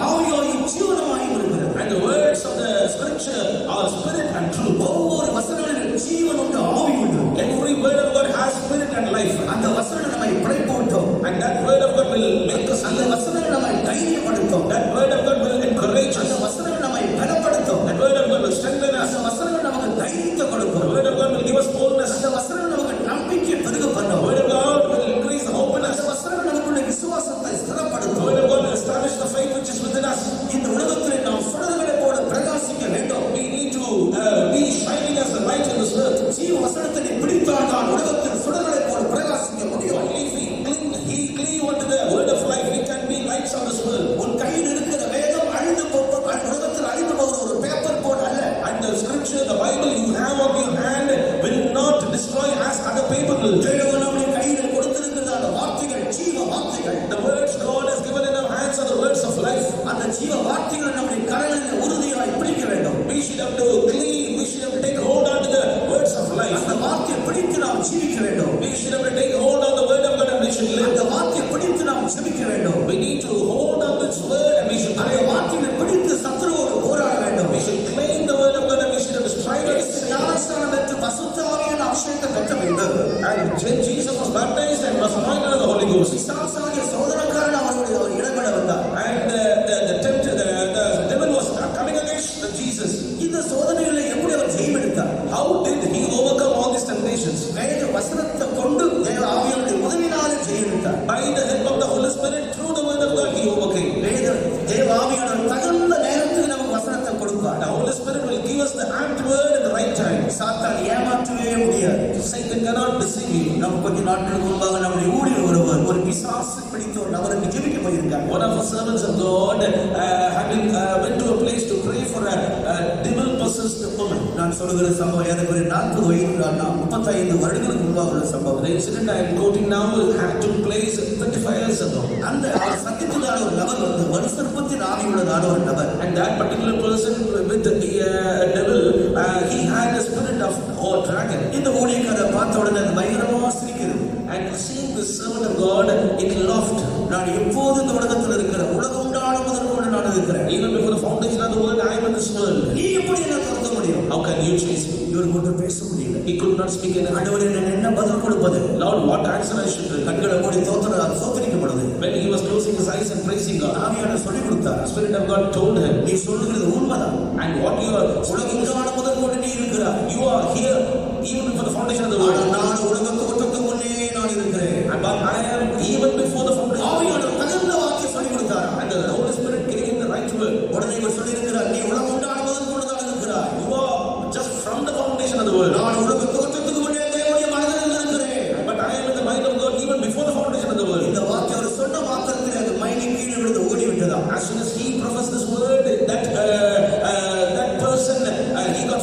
ஆவியாயும் ஜீவனமாயும் இருக்கிறது. And the words of the scripture are spirit and truth. ஒவ்வொரு வசனங்களிலும் ஜீவன் உண்டு, ஆவி உண்டு. Every word of God has spirit and life. அந்த வசனம் நம்மை படைப்போட்டும். And that word of God will make us அந்த live. வசனம் நம்மை தைரியப்படுத்தும். That word of God will encourage us. அந்த வசனம் நம்மை பலப்படுத்தும். That word of God will strengthen us. அந்த வசனம் நமக்கு தைரியத்தை The கொடுக்கும். word of God will give us boldness. அந்த வசனம் நமக்கு நம்பிக்கை பெருக The பண்ணும். word of God will increase the hope in us. அந்த வசனம் நமக்குள்ள விசுவாசத்தை The ஸ்திரப்படுத்தும். word of God will establish the faith which is within us. இந்த உலகத்தில் நாம் சுடர்களை போல பிரகாசிக்க வேண்டும். We need to be shining as the light in this earth. ஜீவ வசனத்தை நீ பிடித்தால் தான் உலகத்தில் சுடர்களை போல பிரகாசிக்க முடியும். Only if we cleave onto the word of life, we can be lights on this world. உன் கையில் இருக்கிற வேதம் அழிந்து உலகத்தில் அழிந்து போகிற ஒரு பேப்பர் போல் அல்ல. And the scripture, the Bible you have on your hand will not destroy as other paper will. தேவன் நம்முடைய கையில் கொடுத்திருக்கிற அந்த வார்த்தைகள் ஜீவ வார்த்தைகள். The words God has given in our hands are the words of life. அந்த ஜீவ வார்த்தைகளை நம்முடைய கரங்களில் உறுதியாய் பிடிக்க வேண்டும். We should have to cleave, we should have to take hold onto the words of life. அந்த வார்த்தையை பிடித்து நாம் ஜீவிக்க வேண்டும். We should have to take hold on the word of God and we should live. அந்த வார்த்தையை பிடித்து நாம் ஜெபிக்க வேண்டும். We need to hold on this word and we should அந்த pray. வார்த்தையை பிடித்து சத்துருவோடு போராட வேண்டும். We should claim the word of God and we should have to strive against sin. ஞானஸ்நானம் பெற்று பரிசுத்த ஆவியின் அபிஷேகத்தை பெற்ற வேண்டும். And when Jesus was baptized and was anointed with the Holy Ghost, பிசாசாகிய சோதனைக்காரன் அவருடைய இடப்பட வந்தார். and the devil was coming against Jesus. இந்த சோதனைகளை எப்படி அவர் ஜெயமெடுத்தார்? How did he overcome all these temptations? வேத வசனத்தை கொண்டு தேவ ஆவியானுடைய உதவினாலே ஜெயமெடுத்தார். By the help of the Holy Spirit, through the word of God, he overcame. வேத தேவ ஆவியானவர் தகுந்த நேரத்தில் நமக்கு வசனத்தை கொடுப்பார். The Holy Spirit will give us the apt word at the right time. சாத்தான் ஏமாற்றவே முடியாது. Satan cannot deceive you. நம்ம கொஞ்ச நாட்களுக்கு முன்பாக நம்முடைய ஊழியர் ஒருவர் ஒரு பிசாசு பிடித்த ஒரு நபருக்கு ஜெபிக்க போயிருக்காங்க. One of the servants of God went to a place to pray for a devil-possessed woman. நான் சொல்லுகிற சம்பவம் எனக்கு ஒரு 40 வயது 35 வருடங்களுக்கு முன்பாக உள்ள சம்பவம். The incident I am quoting now took place 35 years ago. அந்த அவர் சந்தித்ததான ஒரு நபர் வந்து வருஷத்தின் ஆவி உள்ளதான ஒரு நபர். And that particular person with the devil, he had a spirit of dragon. இந்த ஊழியக்காரரை பார்த்த உடனே அது பயங்கரமா சிரிக்கிறது. And seeing the servant of God, it laughed. நான் எப்போது இந்த உலகத்தில் இருக்கிறேன், உலகம் உண்டான முதற்கொண்டு நான் இருக்கிறேன். Even before the foundation of the world, I am in this world. நீ எப்படி என்ன துரத்த முடியும்? How can you chase me? இவருக்கு ஒன்றும் பேச முடியல. He could not speak anything. ஆண்டவரே, நான் என்ன பதில் கொடுப்பது? Lord, what answer I should give? கண்களை மூடி சோதரிக்கப்படுது. When he was closing his eyes and praising God, ஆவியானவர் சொல்லிக் கொடுத்தார். the Spirit of God told him, நீ சொல்லுகிறது உண்மைதான். and what you are, உலகம் உண்டான முதற்கொண்டு நீ இருக்கிறாய். you are here even before the foundation of the world. நான் உலக தோற்றத்துக்கு முன்னே நான் இருக்கிறேன். But I am even before the foundation. ஆவியானவர் தகுந்த வாக்கியம் சொல்லிக் கொடுத்தார். And the Holy Spirit gave him the right word. உடனே இவர் சொல்லியிருக்கிறார், நீ உலகம் உண்டான முதற்கொண்டு தான் இருக்கிறாய். You are just from the foundation of the world. நான் உலக தோற்றத்துக்கு முன்னே தேவனுடைய மனதில் இருக்கிறேன். But I am in the mind of God even before the foundation of the world. இந்த வாக்கியம் அவர் சொன்ன மாத்திரத்தில் அது மைனி கீழே விழுந்து ஓடி விட்டதா. As soon as he professed this word, that person he got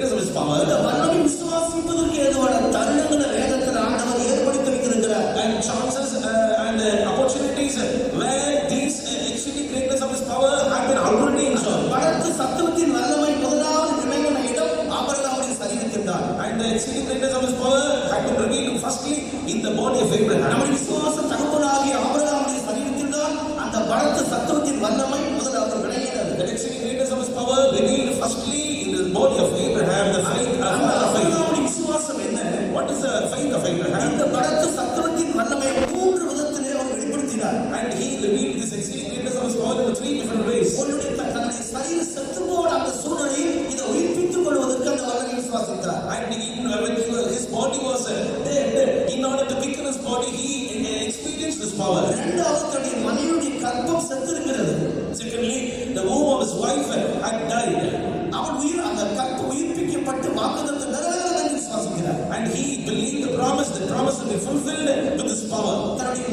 greatness of His power. இந்த வல்லமை விசுவாசிப்பதற்கு ஏதுவான தருணங்களை வேதத்தில் ஆண்டவர் ஏற்படுத்தி வைத்திருக்கிறார். And chances and opportunities where these exceeding greatness of His power have been already enjoyed. பலத்த சத்துவத்தின் வல்லமை முதலாவது நினைவான இடம் ஆபிரகாமுடைய சரீரத்தில் தான். And the exceeding greatness of His power had been revealed firstly in the body of Abraham. நம்முடைய விசுவாச தகப்பனாகிய ஆபிரகாமுடைய சரீரத்தில் தான் அந்த பலத்த சத்துவத்தின் வல்லமை முதலாவது விளைகிறது. The exceeding greatness of His power revealed firstly in the body of Abraham. The faith of ஆபிரகாமுடைய விசுவாசம் என்ன? What is the faith of Abraham? இந்த பலத்த சத்துவத்தின் வல்லமை மூன்று விதத்திலே அவர் வெளிப்படுத்தினார். And he revealed this exceeding greatness of His power in three different ways. உன்னுடைய தன்னுடைய சரீர சத்துவோட அந்த சூழ்நிலையை இதை உயிர்ப்பித்துக் கொள்வதற்கு அந்த வல்லமை விசுவாசித்தார். And when his body was dead, in order to quicken his body, he experienced this power. இரண்டாவது தன்னுடைய மனைவியுடைய கர்ப்பம் செத்திருக்கிறது. Secondly, the womb of his wife had died. அவள் அந்த கர்ப்பம் உயிர்ப்பிக்கப்பட்டு வாக்குத்தத்தத்தை நிறைவேறும் என்று விசுவாசிக்கிறார். And he believed the promise to be fulfilled with this power. தன்னுடைய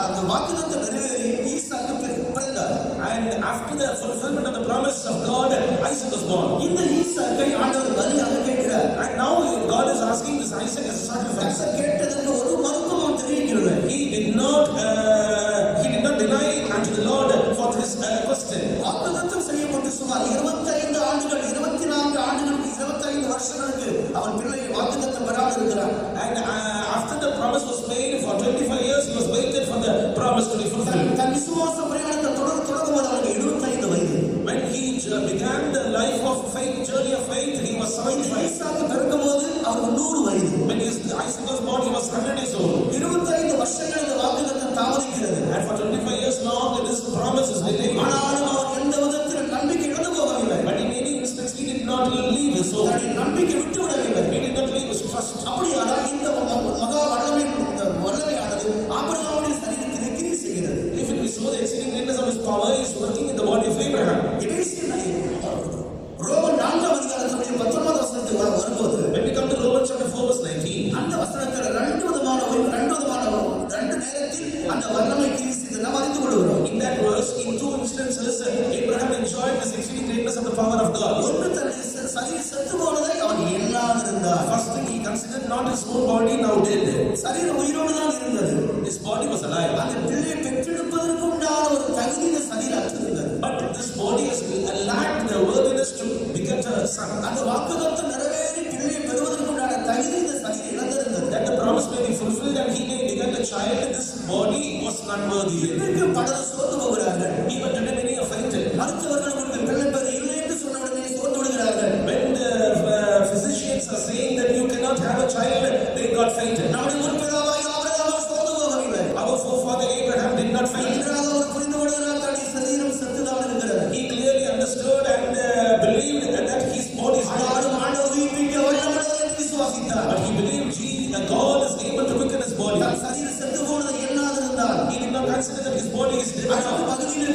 அந்த வாக்குத்தத்தத்தை நிறைவேறி ஈசாக்கு பிறந்தார். And after the fulfillment of the promise of God, Isaac was born. இந்த ஈசாக்கை ஆண்டவர் பலியாக கேட்கிறார். And now God is asking this Isaac as a sacrifice. கேட்டதற்கு ஒரு மருத்துவம் தெரிவிக்கிறது. He did not deny unto the Lord for his question. வாக்குத்தத்தம் செய்யப்பட்டு சுமார் 25 ஆண்டுகள் 24 ஆண்டுகளுக்கு 25 வருஷங்களுக்கு அவன் பிள்ளையை வாக்குத்தத்தம் பெறாமல் இருக்கிறார். And after the promise was made for 25 years, he was waited for the promise to be fulfilled. தன் விசுவாச பிரயாணத்தை தொடங்கும்போது அவனுக்கு 75 வயது. When he began the life of faith, journey of faith, he was 75. ஈசாக்கு பிறக்கும்போது அவனுக்கு 100 வயது. When Isaac was born, he was 100 years old. 25 வருஷங்கள் இந்த வாக்குத்தத்தம் தாமதிக்கிறது. And for 25 years long, this promise is delayed. ஆனாலும் அவன் எந்த விதத்திலும் நம்பிக்கை இழந்து போகவில்லை. But in any instance, he did not leave his soul. தன்னுடைய நம்பிக்கை விட்டு விடவில்லை. He did not leave his trust. அப்படியானால் இந்த மகா வல்லமையானது ஆபிரகாமுடைய சரீரத்திலே கிரியை செய்கிறது. If we saw the exceeding greatness of his power, he is working in the body of Abraham. Roman 4 அதிகாரத்துடைய 19 வசனத்துக்கு வரும்போது When we come to Romans chapter 4 verse 19, அந்த வசனத்துல ரெண்டு நேரத்தில் அந்த வல்லமை கிரியை செய்து நாம் அறிந்து கொள்கிறோம். in that verse, in two instances, Abraham enjoyed this exceeding greatness of the power of God. ஒன்று தன்னுடைய சரீர செத்து போனதை அவன் எண்ணாதிருந்தார். First thing, he considered not his own body now dead. சரீரம் உயிரோடு தான் இருந்தது. His body was alive. அந்த பிள்ளையை பெற்றெடுப்பதற்கு உண்டான ஒரு தகுதி இந்த சரீரம் அற்றிருந்தது. But this body has lacked the worthiness to become a son. அந்த வாக்குத்தத்தம் நிறைவேறி பிள்ளையை பெறுவதற்கு உண்டான தகுதி இந்த சரீரம் இழந்திருந்தது. That the promise may be fulfilled and he may beget a child, this body was not worthy. இதற்கு பலர் சோர்ந்து போகிறார்கள். Even today many are fainted. மருத்துவர்களுக்கு பிள்ளை பேர் இல்லை என்று சொன்ன உடனே சோர்ந்து விடுகிறார்கள். When the physicians are saying that you cannot have a child, they got fainted. நம்முடைய முற்பிதாவாகிய ஆபிரகாம் சோர்ந்து போகவில்லை. Our forefather Abraham did not faint. நன்றாக அவர் புரிந்து கொள்கிறார், தன்னுடைய சரீரம் செத்துதான் இருக்கிறது. He clearly understood and believed that his body is dead. ஆனாலும் ஆண்டவர் உயிர்ப்பிக்க வல்லமையுள்ளவர் என்று விசுவாசித்தார். But he believed God is able to quicken his body. தன் சரீரம் செத்து போனதை எண்ணாதிருந்தார். He did not consider that his body is dead. அடுத்த பகுதியில்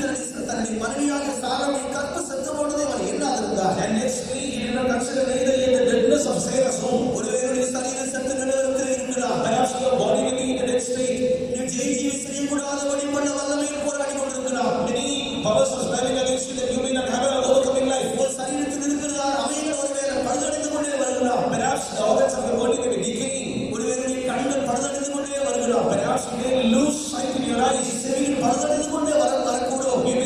தன்னுடைய மனைவியாக சாராவுடைய கற்ப செத்து போனதை அவர் எண்ணாதிருந்தார். And nextly, he did not consider either in the deadness of Sarah's womb. ஒருவருடைய சரீரம் செத்து நிலவரத்தில் இருக்கிறார். Perhaps your body may be in a dead state. நீ ஜெயிச்சு செய்யக்கூடாதபடி பண்ண வல்லமையில் போராடி கொண்டிருக்கிறார். Many powers are striving against you that you may not have an overcoming life. ஒரு சரீரத்தில் இருக்கிறார், அவைகள் ஒருவேளை பழுதடைந்து கொண்டே வருகிறார். Perhaps the organs of your body may be decaying. ஒருவருடைய கண்கள் பழுதடைந்து கொண்டே வருகிறார். Perhaps you may lose sight in your eyes. செவிகள் பழுதடைந்து கொண்டே வரக்கூடும். You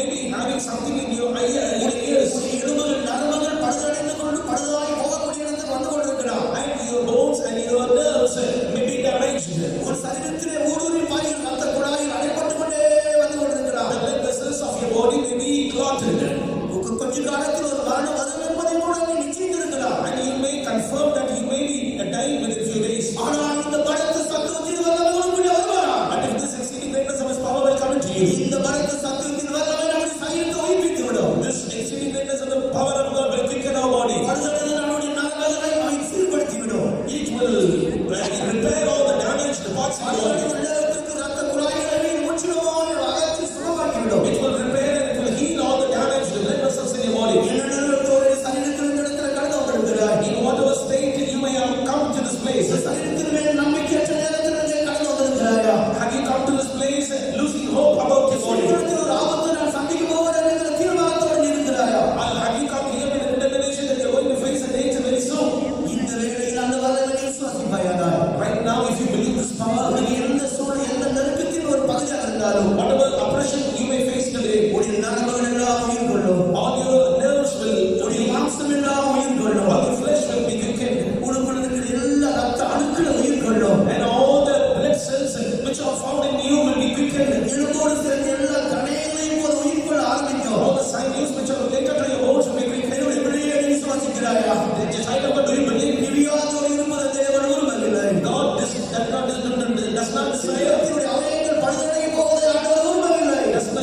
child of God, do you believe? திவ்யாதோடு இருப்பது தேவன் விரும்பவில்லை. God does not desire. உங்களுடைய அவயங்கள் பழுதடைந்து போவதை ஆண்டவர் விரும்பவில்லை.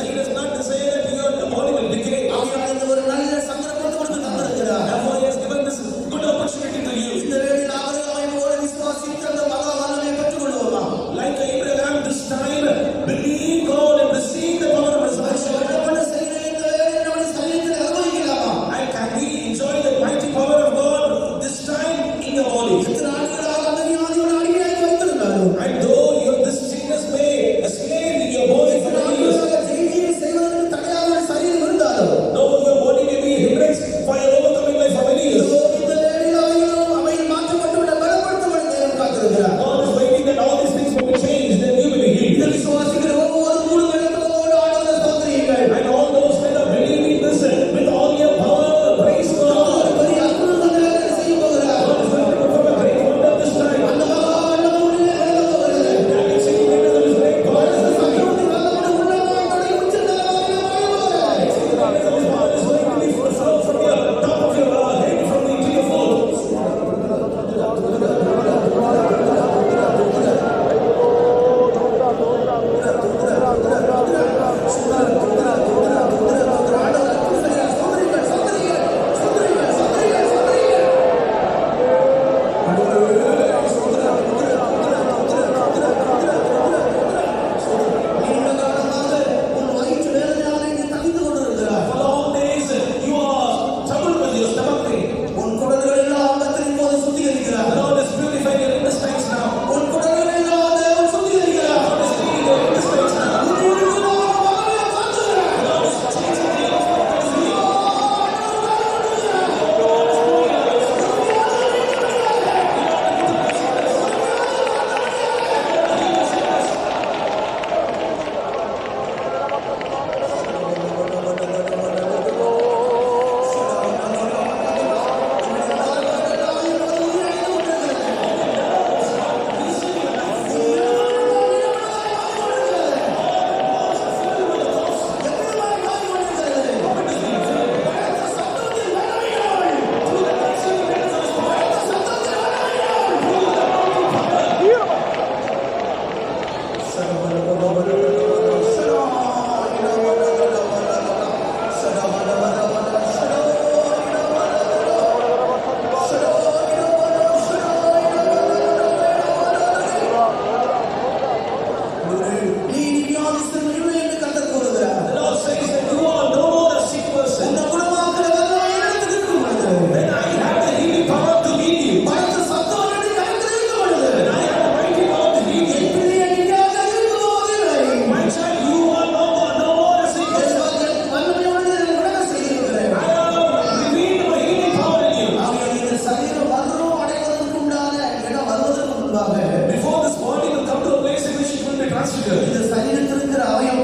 He does not desire that your body will decay. ஆகையால் ஒரு நல்ல சந்தர்ப்பத்தை கொடுத்து தந்திருக்கிறார். Therefore, He has given this good opportunity to you. இந்த வேளையில் ஆபிரகாமை போல விசுவாசித்து அந்த மகா வல்லமையை பெற்றுக்கொள்வோமா? Like Abraham, this time, believe God and receive the power of resurrection. கடவுள் செய்த இந்த வேளையில் நம்முடைய சரீரத்தில் அனுபவிக்கலாமா? And can we enjoy the mighty power of God this time in your body? இத்தனை ஆண்டுகளாக அந்த வியாதியோடு அடிமையாகி வைத்திருந்தாலும் And though this sickness may slay in your body for many years, செய்தியை செய்வதற்கு தடையாக ஒரு சரீரம் இருந்தாலும் though your body may be hindrance for your overcoming life for many years, இந்த வேளையில் ஆகிலும் அவையில் மாற்றப்பட்டுவிட பலப்படுத்தப்பட தேவன் காத்திருக்கிறார். God is waiting that all these things will be changed, then you will be healed. இதை விசுவாசிக்கிற ஒவ்வொரு முழு இடத்தோடு ஆண்டவரை ஸ்தோத்திரியுங்கள். And all those that are believing this with all your power, praise God. ஒரு பெரிய அற்புதத்தை தேவன் செய்ய போகிறார். God is going to perform a great wonder this time. அந்த மகா வல்லமை உள்ளே கடந்து போகிறது. And it's saying that there is great power. சத்துவத்தின் வல்லமை உள்ளங்கால் தொடங்கி உச்சந்தலைவரை மாறி போகிறது. This power is going to be flow from your top of your head from into your foot. நீண்ட காலமாக உன் வயிற்று வேதனையால் நீ தவித்து கொண்டிருக்கிறாய். For long days you are troubled with your stomach pain. உன் குடல்கள் எல்லாம் கர்த்தர் இப்போது சுத்திகரிக்கிறார். The Lord is purifying your intestines now. உன் குடல்கள் எல்லாம் தேவன் சுத்திகரிக்கிறார். God is cleaning your intestines now. உன் உறுப்புகளாக வல்லமையை மாற்றுகிறார். God is changing the intestines. நீ வியாதிஸ்தன் இல்லை என்று கர்த்தர் கூறுகிறார். The Lord says that you are no more a sick person. உன்னை குணமாக்குற வல்லமை என்னிடத்தில் இருக்கும் பொழுது, When I have the healing power to heal you, பலத்த சத்தம் என்னிடத்தில் கரத்தில் இருக்கும் பொழுது, I have the mighty power to heal you. என் பிள்ளையை நீயாக இருக்கும் போதில்லை. My child, you are no more a sick person. வல்லமையோடு என்னை குணம் செய்திருக்கிறேன். I have revealed my healing power in you. ஆகையால் இந்த சரீரம் மரணம் அடைவதற்கு உண்டான இடம் வருவதற்கு முன்பாக Before this body will come to a place in which it will be transfigured, இந்த சரீரத்தில் இருக்கிற அவயம்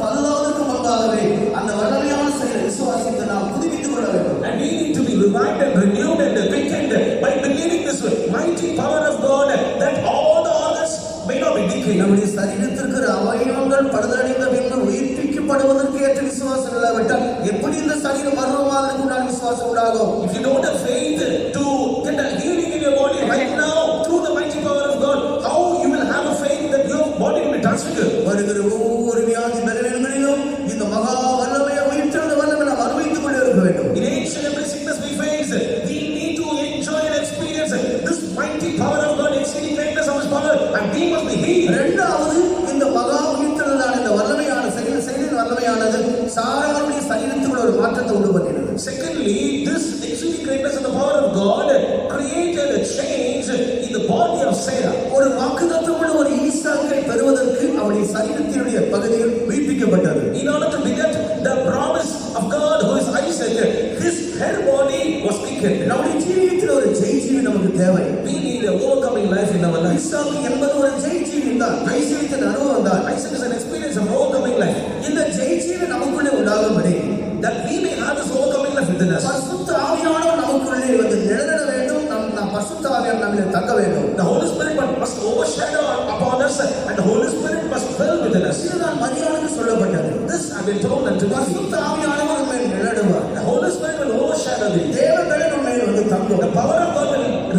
பழுதாவதற்கு முன்பாகவே அந்த வல்லமையான செயலை விசுவாசித்து நாம் புதுப்பித்துக் கொள்ள வேண்டும். and we need to be revived and renewed and quickened by believing this mighty power of God, that all the organs may not be decayed. நம்முடைய சரீரத்திற்கு அவயவங்கள் பழுதடைந்த பின்பு உயிர்ப்பிக்கப்படுவதற்கு ஏற்ற விசுவாசம் இல்லாவிட்டால் எப்படி இந்த சரீரம் மரணமாவதற்கு உண்டான விசுவாசம் உண்டாகும்? If you don't have faith to get a healing in your body right now through the mighty power of God, how you will have a faith that your body will be transfigured? வருகிற ஒவ்வொரு வியாதி பலவீனங்களிலும் இந்த மகா வல்லமையை உயிர்த்தெழுந்த வல்லமை நாம் அனுபவித்துக் கொண்டே இருக்க வேண்டும். In each and every sickness we face, we need to enjoy and experience this mighty power of God, exceeding greatness of His power, and we must be healed. இரண்டாவது, இந்த மகா உயிர்த்தெழுதலான இந்த வல்லமையான செயலின் வல்லமையானது சாராருடைய சரீரத்துக்குள்ள ஒரு மாற்றத்தை உண்டு பண்ணினது. Secondly, this exceeding greatness of the power of God created a change in the body of Sarah. ஒரு வாக்குத்தத்தமுள்ள ஒரு ஈசாக்கை பெறுவதற்கு அவருடைய சரீரத்தினுடைய பகுதியில் உயிர்ப்பிக்கப்பட்டது. In order to beget the promise of God, who is Isaac, his her body was quickened. நம்முடைய ஜீவியத்தில் ஒரு ஜெய்ஜீவி நமக்கு தேவை. We need a overcoming life in our life. ஈசாக்கு என்பது ஒரு ஜெய்ஜீவி தான், ஜெய்ஜீவித்தின் அனுபவம் தான். Isaac is an experience of overcoming life. இந்த ஜெய்ஜீவி நமக்குள்ளே உண்டாகும்படி That we may have this overcoming life within us. பரிசுத்த ஆவியானவர் நமக்குள்ளே வந்து நிழலிட வேண்டும். நம் பரிசுத்த ஆவியானவர் நம்மிலே தங்க வேண்டும். The Holy Spirit must overshadow upon us, and the Holy Spirit must dwell within us. இதுதான் மரியாதைக்கு சொல்லப்பட்டது. This I've been told unto me. பரிசுத்த ஆவியானவர் நம்மை நிழலிடுவார். The Holy Spirit will overshadow thee. தேவன் நம்மை வந்து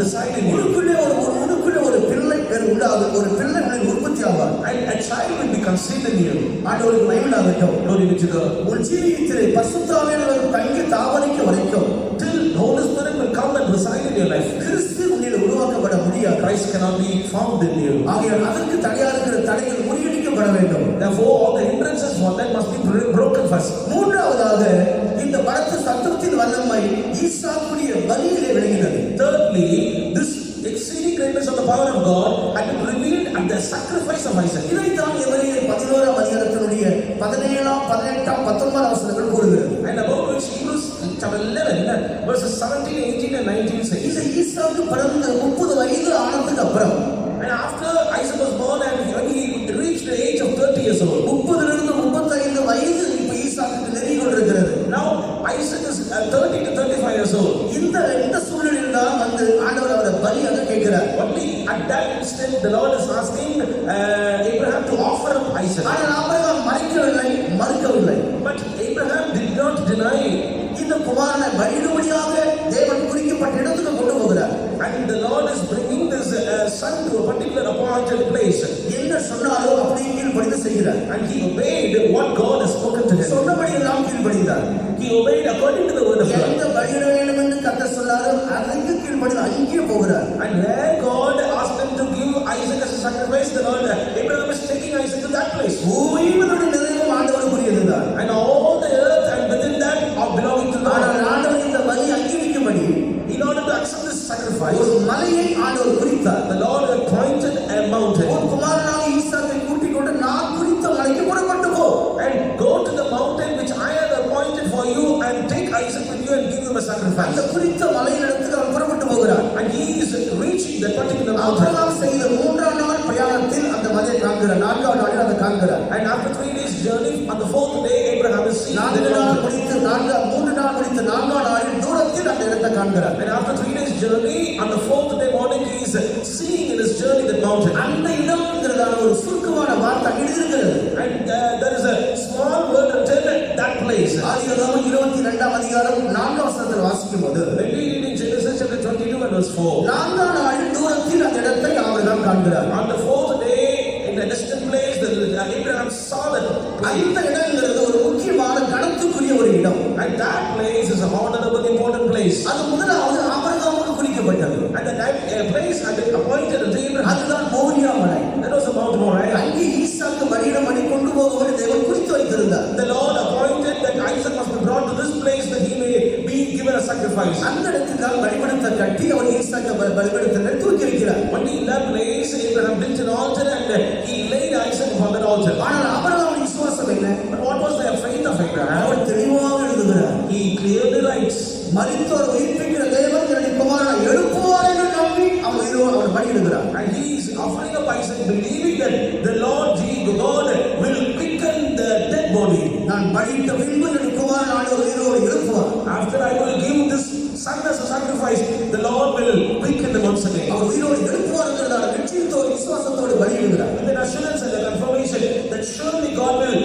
reside in you. உனக்குள்ளே ஒரு பிள்ளை பேர் உண்டாகும், ஒரு பிள்ளை உற்பத்தி ஆவார். And a child will be conceived in you. ஆண்டவருக்கு மகிமையாகட்டும். Glory be to God. உன் ஜீவியத்திலே பரிசுத்த ஆவியானவர் தங்கி தாவரிக்க வரைக்கும் Till the Holy Spirit will come and reside in your life. கிறிஸ்து உன்னில் உருவாக்கப்பட முடியாது. Christ cannot be found in you. ஆகையால் அதற்கு தடையா இருக்கிற தடைகள் முறியடிக்கப்பட வேண்டும். Therefore, all the hindrances for that must be broken first. மூன்றாவதாக இந்த பலத்த சத்தத்தின் வல்லமை ஈசாக்குடைய பலியிலே விளங்கினது. Thirdly, this exceeding greatness of the power of God had been revealed at the sacrifice of Isaac. இதைத்தான் எபிரேயர் 11ஆம் அதிகாரத்தினுடைய 17, 18, 19 வசனங்கள் கூறுகிறது. And about which Hebrews chapter 11 verses 17, 18 and 19 says. இந்த ஈசாக்கு பிறந்து 30 வயது ஆனதுக்கு அப்புறம், And after Isaac was born and when he reached the age of 30 years old. 30 35 வயது இப்ப ஈசாக்குக்கு நெருங்கி கொண்டிருக்கிறது. Now Isaac is 30 to 35 years old. இந்த சூழ்நிலையில் தான் வந்து ஆண்டவர் அவரை பலியாக கேட்கிறார். Only at that instant the Lord is asking Abraham to offer up Isaac. ஆனால் ஆபிரகாம் மறுக்கவில்லை. But Abraham did not deny. இந்த குமாரனை பலியிடும்படியாக தேவன் குறிக்கப்பட்ட இடத்துக்கு கொண்டு போகிறார். And the Lord is bringing this son to a particular appointed place. என்ன சொன்னாரோ அப்படியே கீழ்ப்படிந்து செய்கிறார். And he obeyed what God has spoken to him. சொன்னபடி எல்லாம் கீழ்ப்படிந்தார். He obeyed according to the word of God. எந்த பலியிட வேண்டும் என்று கர்த்தர் சொன்னாரோ அதற்கு கீழ்ப்படிந்து அங்கேயே போகிறார். And where God asked him to give Isaac as a sacrifice, the Lord Abraham is taking Isaac to that place. பூமியினுடைய நிறைவும் ஆண்டவருக்குரியதுதான். And all the earth and within that are belonging to God. ஆனால் ஆண்டவர் இந்த பலி அங்கீகரிக்கும்படி In order to accept this sacrifice, ஒரு மலையை ஆண்டவர் குறித்தார். the Lord appointed a mountain. உன் குமாரனாக ஈசாக்கை கூட்டிக் கொண்டு நான் குறித்த மலைக்கு புறப்பட்டு போ. And go to the mountain which I have appointed for you and take Isaac with you and give him a sacrifice. அந்த குறித்த மலையின் இடத்துக்கு அவன் புறப்பட்டு போகிறார். And he is reaching that particular mountain. Abraham செய்த 3ஆம் நாள் பிரயாணத்தில் அந்த மலையை காண்கிறார். 4ஆம் நாளில் அதை காண்கிறார். And after 3 days journey, on the 4th day, Abraham is seeing the 3 நாள் mountain. முடித்து 4ஆம் நாளில் தூரத்தில் அந்த இடத்தை காண்கிறார். And after 3 days journey, on the 4th day morning, he is seeing in his journey that mountain. அந்த இடம்ங்கிறதான ஒரு சுருக்கமான வார்த்தை எழுதியிருக்கிறது. And there is a small word written that place. ஆதியாகமம் 22ஆம் அதிகாரம் 4ஆம் வசனத்தில் வாசிக்கும்போது, When we read in Genesis chapter 22 and verse 4, 4ஆம் நாளில் தூரத்தில் அந்த இடத்தை ஆபிரகாம் காண்கிறார். on the 4th day, in a distant place, Abraham saw that place. அந்த இடம்ங்கிறது ஒரு முக்கியமான கணத்துக்குரிய ஒரு இடம். And that place is a honorable, important place. அது முதலாவது ஆபிரகாமுக்கு குறிக்கப்பட்டது. And that place had been appointed unto Abraham. அதுதான் மோரியா மலை. That was the Mount Moriah. அங்கே ஈசாக்கு பலியிடும்படி கொண்டு போகும்படி தேவன் குறித்து வைத்திருந்தார். The Lord appointed that Isaac must be brought to this place that he may be given a sacrifice. அந்த இடத்துக்கு பலிபீடத்தை கட்டி அவர் ஈசாக்கு பலிபீடத்தை தூக்கி வைக்கிறார். Only in that place Abraham built an altar and he laid Isaac upon that altar. ஆனால் ஆபிரகாமுடைய விசுவாசம் என்ன? But what was the faith of Abraham? அவர் தெளிவாக எழுதுகிறார். He clearly writes, மரித்தோர் உயிர்ப்பிக்கிற தேவன் என்னுடைய குமாரனை எழுப்புவார் என்று நம்பி அவர் பலியிடுகிறார். and he is offering up Isaac, believing that the Lord God will quicken the dead body. நான் பலியிட்ட பின்பு என்னுடைய குமாரன் ஆண்டவர் உயிரோடு எழுப்புவார். After I will give this son as a sacrifice, the Lord will quicken him once again. அவர் உயிரோடு எழுப்புவார்ங்கிறதான நிச்சயத்தோடு விசுவாசத்தோடு பலியிடுகிறார். With an assurance and a confirmation that surely God will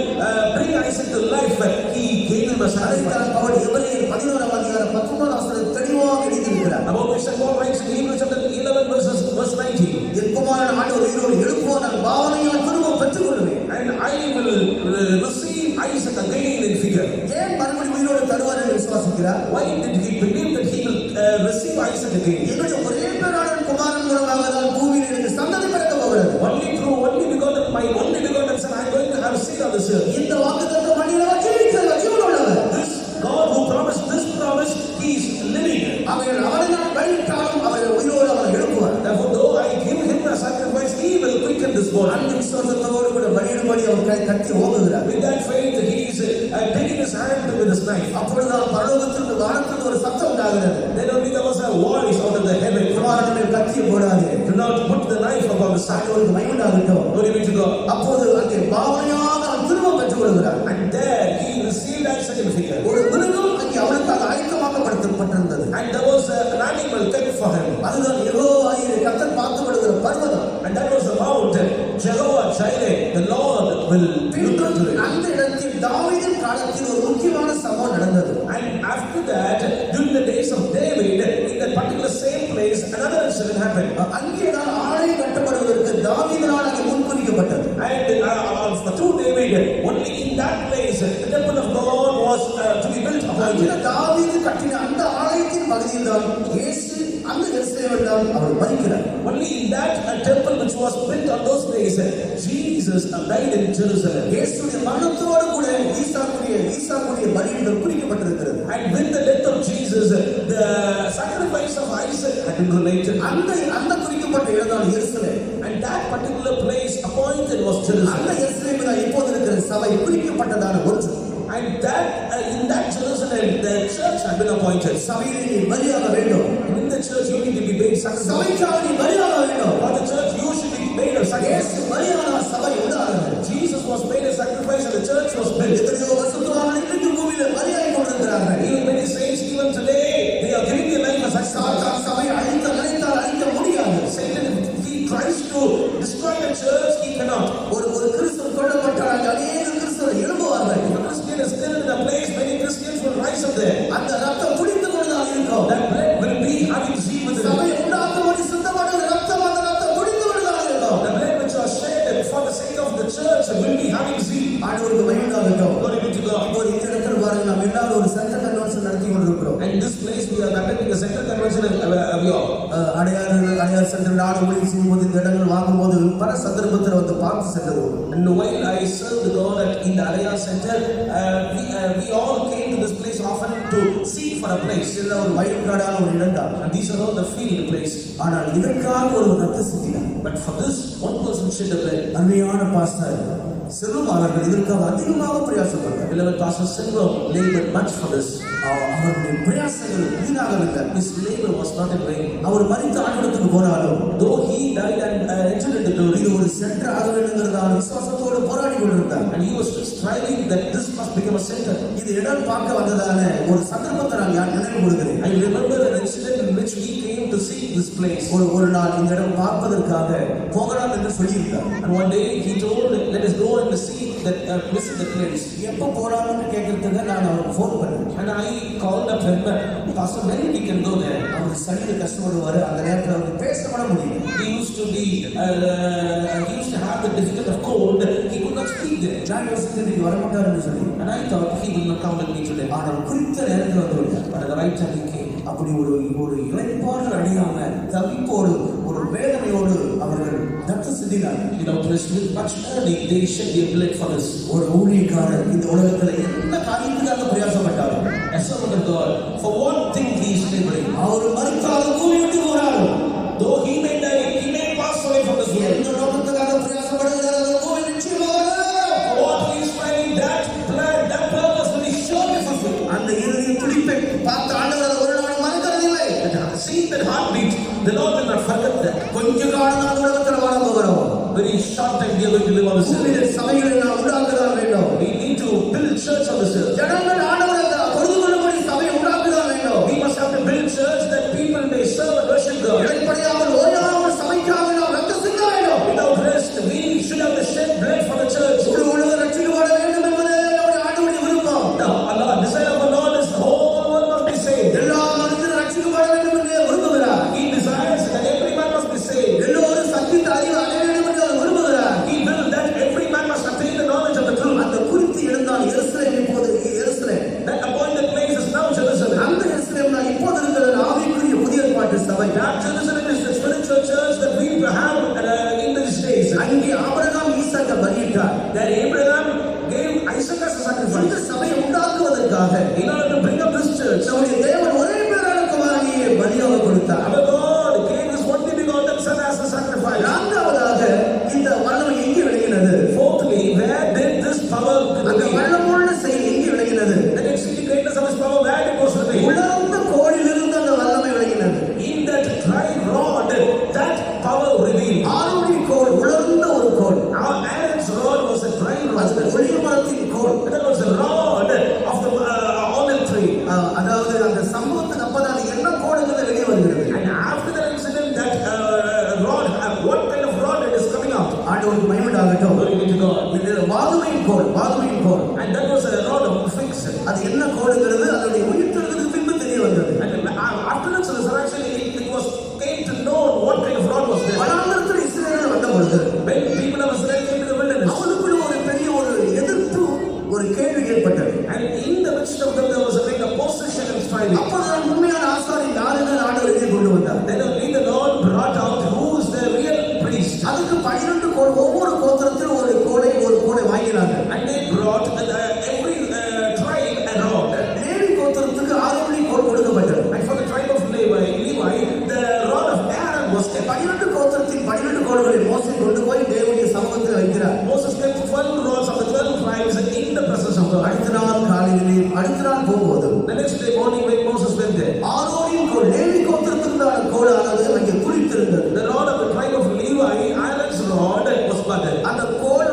bring Isaac to life, he gave him a sacrifice. அதைத்தான் பவுல் எபிரேயர் 11ஆம் அதிகாரம் 19ஆம் வசனத்தில் தெளிவாக எழுதியிருக்கிறார். About which Paul writes in Hebrews chapter 11 verse 19. என் குமாரன் ஆண்டவர் உயிரோடு எழுப்புவார், நான் பாவனையால் திரும்ப பெற்றுக் கொள்வேன். And I will receive Isaac again in figure. ஏன் மறுபடியும் உயிரோடு தருவார் என்று விசுவாசிக்கிறார்? Why did he believe that he will receive Isaac again? என்னுடைய ஒரே பேரான குமாரன் மூலமாக தான் பூமியில் எனக்கு சந்ததி பிறக்க போகிறது. My only begotten son, I am going to have seed on this earth. இந்த வாக்குத்தத்தம் பண்ணினவர் ஜீவிக்கிறவர், ஜீவனுள்ளவர். This God who promised this promise, he is living. அவர்கள் அவரை நான் பலியிட்டாலும் அவரை உயிரோடு அவரை எழுப்புவார். Therefore, though I give him a sacrifice, he will quicken this body. அந்த விசுவாசத்தோடு கூட பலியிடும்படி அவர் கத்தி ஓங்குகிறார். With that faith, he is taking his hand with his knife. அப்பொழுதுதான் பரலோகத்திலிருந்து வானத்திலிருந்து ஒரு சத்தம் உண்டாகிறது. Then only there was a voice out of the heaven. குமாரனை கத்தியை போடாதே. Do not put the knife above his side. ஒரு மகிமையாகட்டும். Glory be to God. அப்போது அங்கே பாவனையாக அவன் திரும்ப பெற்றுக் கொள்கிறார். And there he received that second figure. ஒரு மிருகம் அங்கே அவனுக்காக ஆயத்தமாக்கப்பட்டிருந்தது. And there was an animal kept for him. அதுதான் யெகோவாகிய கர்த்தர் பார்க்கப்படுகிற பர்வதம். And that was the mountain Jehovah Jireh, the Lord will look unto it. அந்த இடத்தில் தாவீதின் காலத்தில் ஒரு முக்கியமான சம்பவம் நடந்தது. And after that, during the days of David, in that particular same place, place, another incident happened. அங்கேதான் ஆலயம் கட்டப்படுவதற்கு தாவீதினால் அங்கே முன்குறிக்கப்பட்டது. And through David, only in that place, the temple of God was to be built upon. அந்த தாவீது கட்டின அந்த ஆலயத்தின் பகுதியில் தான் இயேசு அந்த எருசலேமில் தான் அவர் மரிக்கிறார். Only in that temple which was built on those days, Jesus died in Jerusalem. இயேசுவின் மரணத்தோடு கூட ஈசாக்குடைய பலியிடம் குறிக்கப்பட்டிருக்கிறது. And with the death of Jesus, the sacrifice of Isaac had been related. அந்த குறிக்கப்பட்ட இடம் தான் எருசலேம். And that particular place appointed was Jerusalem. அந்த எருசலேமில் தான் இப்போது இருக்கிற சபை குறிக்கப்பட்டதான ஒன்று. And that in that Jerusalem, the church had been appointed. சபையில் நீ பலியாக வேண்டும். In the church, you need to be made sacrifice. சபைக்காக நீ பலியாக வேண்டும். For the church, you should be made a sacrifice. இயேசு பலியான சபை உண்டானது. Jesus was made a sacrifice, and the church was built. எத்தனையோ பரிசுத்தவான்கள் இன்றைக்கு பூமியில பலியாகி கொண்டிருக்கிறார்கள். Even many saints, even today, they are giving their life as sacrifice. சபை அழிக்க முடியாது. Satan, he tries to destroy the church, he cannot. ஒரு கிறிஸ்தவன் கொல்லப்பட்டால் அநேக கிறிஸ்தவர்கள் எழும்புவார்கள். If a Christian is still in a place, many Christians will rise up there. அந்த ரத்தம் குடித்துக் கொண்டுதான் இருக்கும். That blood will be having zeal with it. சபை உண்டாக்கும்படி சித்தப்பட்ட ரத்தம் அந்த ரத்தம் குடித்துக் கொண்டுதான் இருக்கும். The blood which was shed for the sake of the church will be having zeal. ஆண்டவருக்கு மகிமையாக Glory be to God. இப்போ இந்த இடத்துல பாருங்க, நாம் எல்லாரும் ஒரு சட்ட கன்வென்ஷன் நடத்தி கொண்டிருக்கிறோம். And this place we are conducting a center convention in Avior. Adyar centre நாடு ஊழியம் செய்யும்போது இந்த இடங்கள் வாங்கும்போது பல சந்தர்ப்பத்தில் வந்து பார்த்து சென்றது. And while I served God in the Adyar Center, we all came to this place often to seek for a place. இதெல்லாம் ஒரு வயல்காடான ஒரு இடம் தான். And these are all the field place. ஆனால் இதற்காக ஒரு ரத்த சிந்தினார். But for this, one person shed a blood. அருமையான பாஸ்டர் செல்வம் அவர்கள் இதற்காக அதிகமாக பிரயாசப்பட்டார். Beloved Pastor Selvam labored much for this. அவருடைய பிரயாசங்கள் வீணாகவில்லை. His labor was not in vain. அவர் மரித்த ஆண்டவருக்கு போனாலும் Though he died and entered into glory, இது ஒரு சென்டர் ஆக வேண்டுங்கிறதான விசுவாசத்தோடு போராடி கொண்டிருந்தார். and he was striving that this must become a center. இது இடம் பார்க்க வந்ததான ஒரு சந்தர்ப்பத்தை நான் நினைவு கூறுகிறேன். I remember an incident in which we came to see this place. ஒரு நாள் இந்த இடம் பார்ப்பதற்காக போகலாம் என்று சொல்லியிருந்தார். And one day he told, let us go and see that visit the place. எப்போ போகலாம்னு கேட்கறதுக்கு நான் அவருக்கு ஃபோன் பண்ணேன். And I called up him, Pastor, when we can go there? அவர் சரீர கஷ்டப்படுவார். அந்த நேரத்தில் அவருக்கு பேச கூட முடியும். He used to have the difficulty of cold. He could not speak there. நான் யோசித்தேன் இன்னைக்கு வரமாட்டாருன்னு சொல்லி. And I thought he will not come with me today. ஆனால் குறித்த நேரத்தில் வந்து விட்டார். But at the right time he came. அப்படி ஒரு இளைப்பாறு அடையாம தவிப்போடு ஒரு வேதனையோடு அவர்கள் ரத்த சிந்தினார். Without rest, with much earning, they shed their blood for us. ஒரு ஊழியக்காரர் இந்த உலகத்துல என்ன காரியத்துக்காக பிரயாசப்பட்டார்? A servant of God, for one thing he is laboring. அவர் மரித்தாலும் பூமி விட்டு போறாரு. Though he may die, he may pass away from this world. எந்த நோக்கத்துக்காக பிரயாசப்படுகிறாரோ பூமி நிச்சயமாக For what he is fighting, that plan, that purpose will be surely fulfilled. அந்த இறுதி துடிப்பை பார்த்த ஆண்டவர் ஒரு நாள் மறக்கிறதில்லை. Seeing that heartbeat, the Lord will not forget that. கொஞ்ச காலம் நாம் உலகத்தில் வாழ போகிறோம். Very short time we are going to live on this earth. பூமியிலே சபைகளை நாம் உண்டாக்குதான் வேண்டும். We need to build church on this earth. ஜனங்கள் ஆண்டவரை பொறுத்து கொள்ளும்படி சபையை உண்டாக்குதான் வேண்டும். We must have to build church that people may serve and worship God. இடைப்படையாமல் ஓயாமல் சபைக்காக நாம் ரத்தம் சிந்த வேண்டும். Without rest, we should have to shed blood for the church. ஒரு உலகம் ரட்சிக்கப்பட வேண்டும் என்பதே நம்முடைய ஆண்டவருடைய விருப்பம். Now, Allah, desire of the Lord is the whole world must be saved. எல்லா மனிதரும் ரட்சிக்கப்பட வேண்டும் என்று விரும்புகிறார். He desires that every man must be saved. எல்லோரும் சத்தியத்தை அறிவு அடைய வேண்டும் என்று அவர் விரும்புகிறார். He will that every man must attain the knowledge of the truth. அந்த குறித்து எழுந்தால் எருசலேம் இப்போது எருசலேம். That appointed place is now Jerusalem. அந்த எருசலேம் தான் இப்போது இருக்கிற ஆவிக்குரிய புதிய ஏற்பாட்டு சபை. That Jerusalem is the spiritual church that we have in these days. அங்கே ஆபிரகாம் ஈசாக்கை பலியிட்டார். That Abraham gave Isaac as a sacrifice. இந்த சபையை உண்டாக்குவதற்காக In order to bring up this church, நம்முடைய தேவன் ஒரே பேரான குமாரனையே பலியாக கொடுத்தார். our God gave his only begotten son as a sacrifice. நான்காவதாக இந்த வல்லமை எங்கே விளங்கினது? Fourthly, where did this power அந்த begin? வல்லமுள்ள செயல் எங்கே விளங்கினது? The exceeding greatness of his power, where it was revealed? உலர்ந்த கோலிலிருந்து அந்த வல்லமை விளங்கினது. In that dry rod, that power revealed. ஆரோனின் கோல் உலர்ந்த ஒரு கோல். Aaron's rod was a dry rod. அது ஒளிர் மரத்தின் கோல். That was the rod of the olive tree. அதாவது அந்த சம்பவத்துக்கு அப்பதான் என்ன கோடுகள் வெளியே வருகிறது. And after that incident, that rod, what kind of rod it is coming out? ஆண்டவருக்கு மகிமையாகட்டும். Glory be to God. இது வாதுமையின் கோல், வாதுமையின் கோல். And that was a rod of figs. அது என்ன கோடுங்கிறது அதனுடைய உயிர்த்தெழுதலுக்கு பின்பு தெரிய வந்தது. And after its resurrection, it வந்தார். Then only the Lord brought out who is the real priest. அதுக்கு 12 கோல், ஒவ்வொரு கோத்திரத்திலும் ஒரு கோலை வாங்கினார்கள். And they brought every tribe a rod. Levi கோத்திரத்துக்கு ஆரோனி கோல் கொடுக்கப்பட்டது. And for the tribe of Levi, the rod of Aaron was kept. 12 கோத்திரத்தின் 12 கோல்களை மோசே கொண்டு போய் தேவனுடைய சமூகத்தில் வைக்கிறார். Moses kept 12 rods of the 12 tribes in the presence of God. அடுத்த நாள் போகும்போது The next day morning when Moses went there, ஆரோனின் கோல், லேவி கோத்திரத்திற்கான கோலானது அங்கே குளித்திருந்தது. the rod of the tribe of Levi, Aaron's rod, was budded. அந்த கோல்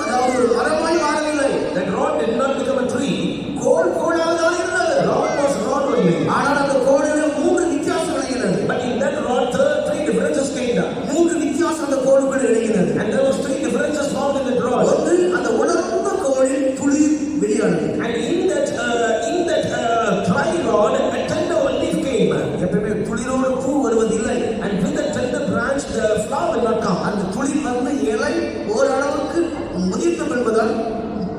அதாவது ஒரு மரமாய் மாறவில்லை. That rod did not become a tree. கோலாக தான் இருந்தது. Rod was rod only. ஆனால் அந்த கோலில் 3 வித்தியாசம் விளங்கினது. But in that rod, three differences came down. 3 வித்தியாசம் அந்த கோலுக்குள் விளங்கினது. And there was 3 differences found in that rod. ஒன்று, அந்த உலர்ந்த கோலில் துளிர் வெளியானது. And in that dry rod, a tender leaf came. எப்பவுமே துளிரோடு பூ வருவதில்லை. And with the tender branch, the flower will not come. அந்த துளிர் இலை ஓரளவுக்கு முதிர்ந்த பின்புதான்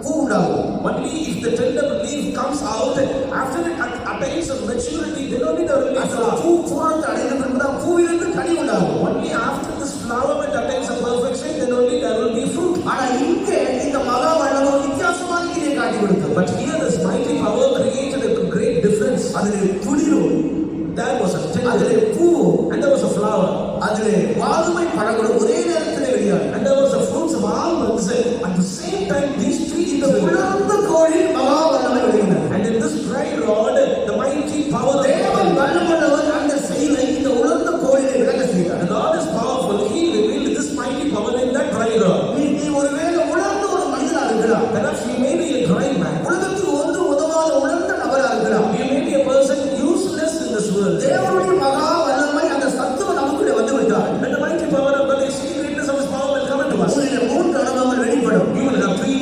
பூ உண்டாகும். Only if the tender leaf comes out, after it attains of maturity, then only there will be அந்த flower. பூ பூரணத்தை அடைந்த பின்புதான் பூவிலிருந்து கனி உண்டாகும். Only after this flower attains of perfection, then only there will be fruit. ஆனா இங்கே இந்த மகா வல்லமை வித்தியாசமான இதை காட்டி கொடுத்தது. But here this mighty power created a great difference. அதிலே துளிரும், There was a tender, அதிலே பூ, and there was a flower, அதிலே வாதுமை பழங்களும் ஒரே நேரத்திலே வெளியாகும். and there was the fruits of almonds. At the same time, these trees இந்த உலர்ந்த கோலில் மகா வல்லமை விளங்கினது. and in this dry rod, the mighty power of தேவன் God. வல்லமையுள்ளவர் அந்த செயலை இந்த உலர்ந்த கோலிலே விளங்க செய்தார். And God is powerful. He revealed this mighty power in that dry rod. நீ ஒருவேளை உலர்ந்த ஒரு மனிதனா இருக்கலாம். Perhaps you may be a dry man. உலகத்துக்கு ஒன்று உதவாத உலர்ந்த நபரா இருக்கலாம். You may be a person useless in this world. தேவனுடைய மகா வல்லமை அந்த சத்துவம் நமக்குள்ளே வந்து விட்டார். When the mighty power of God, the exceeding greatness of His power will come into us. உங்களிலே 3 அனுபவங்கள் வெளிப்படும். You will have 3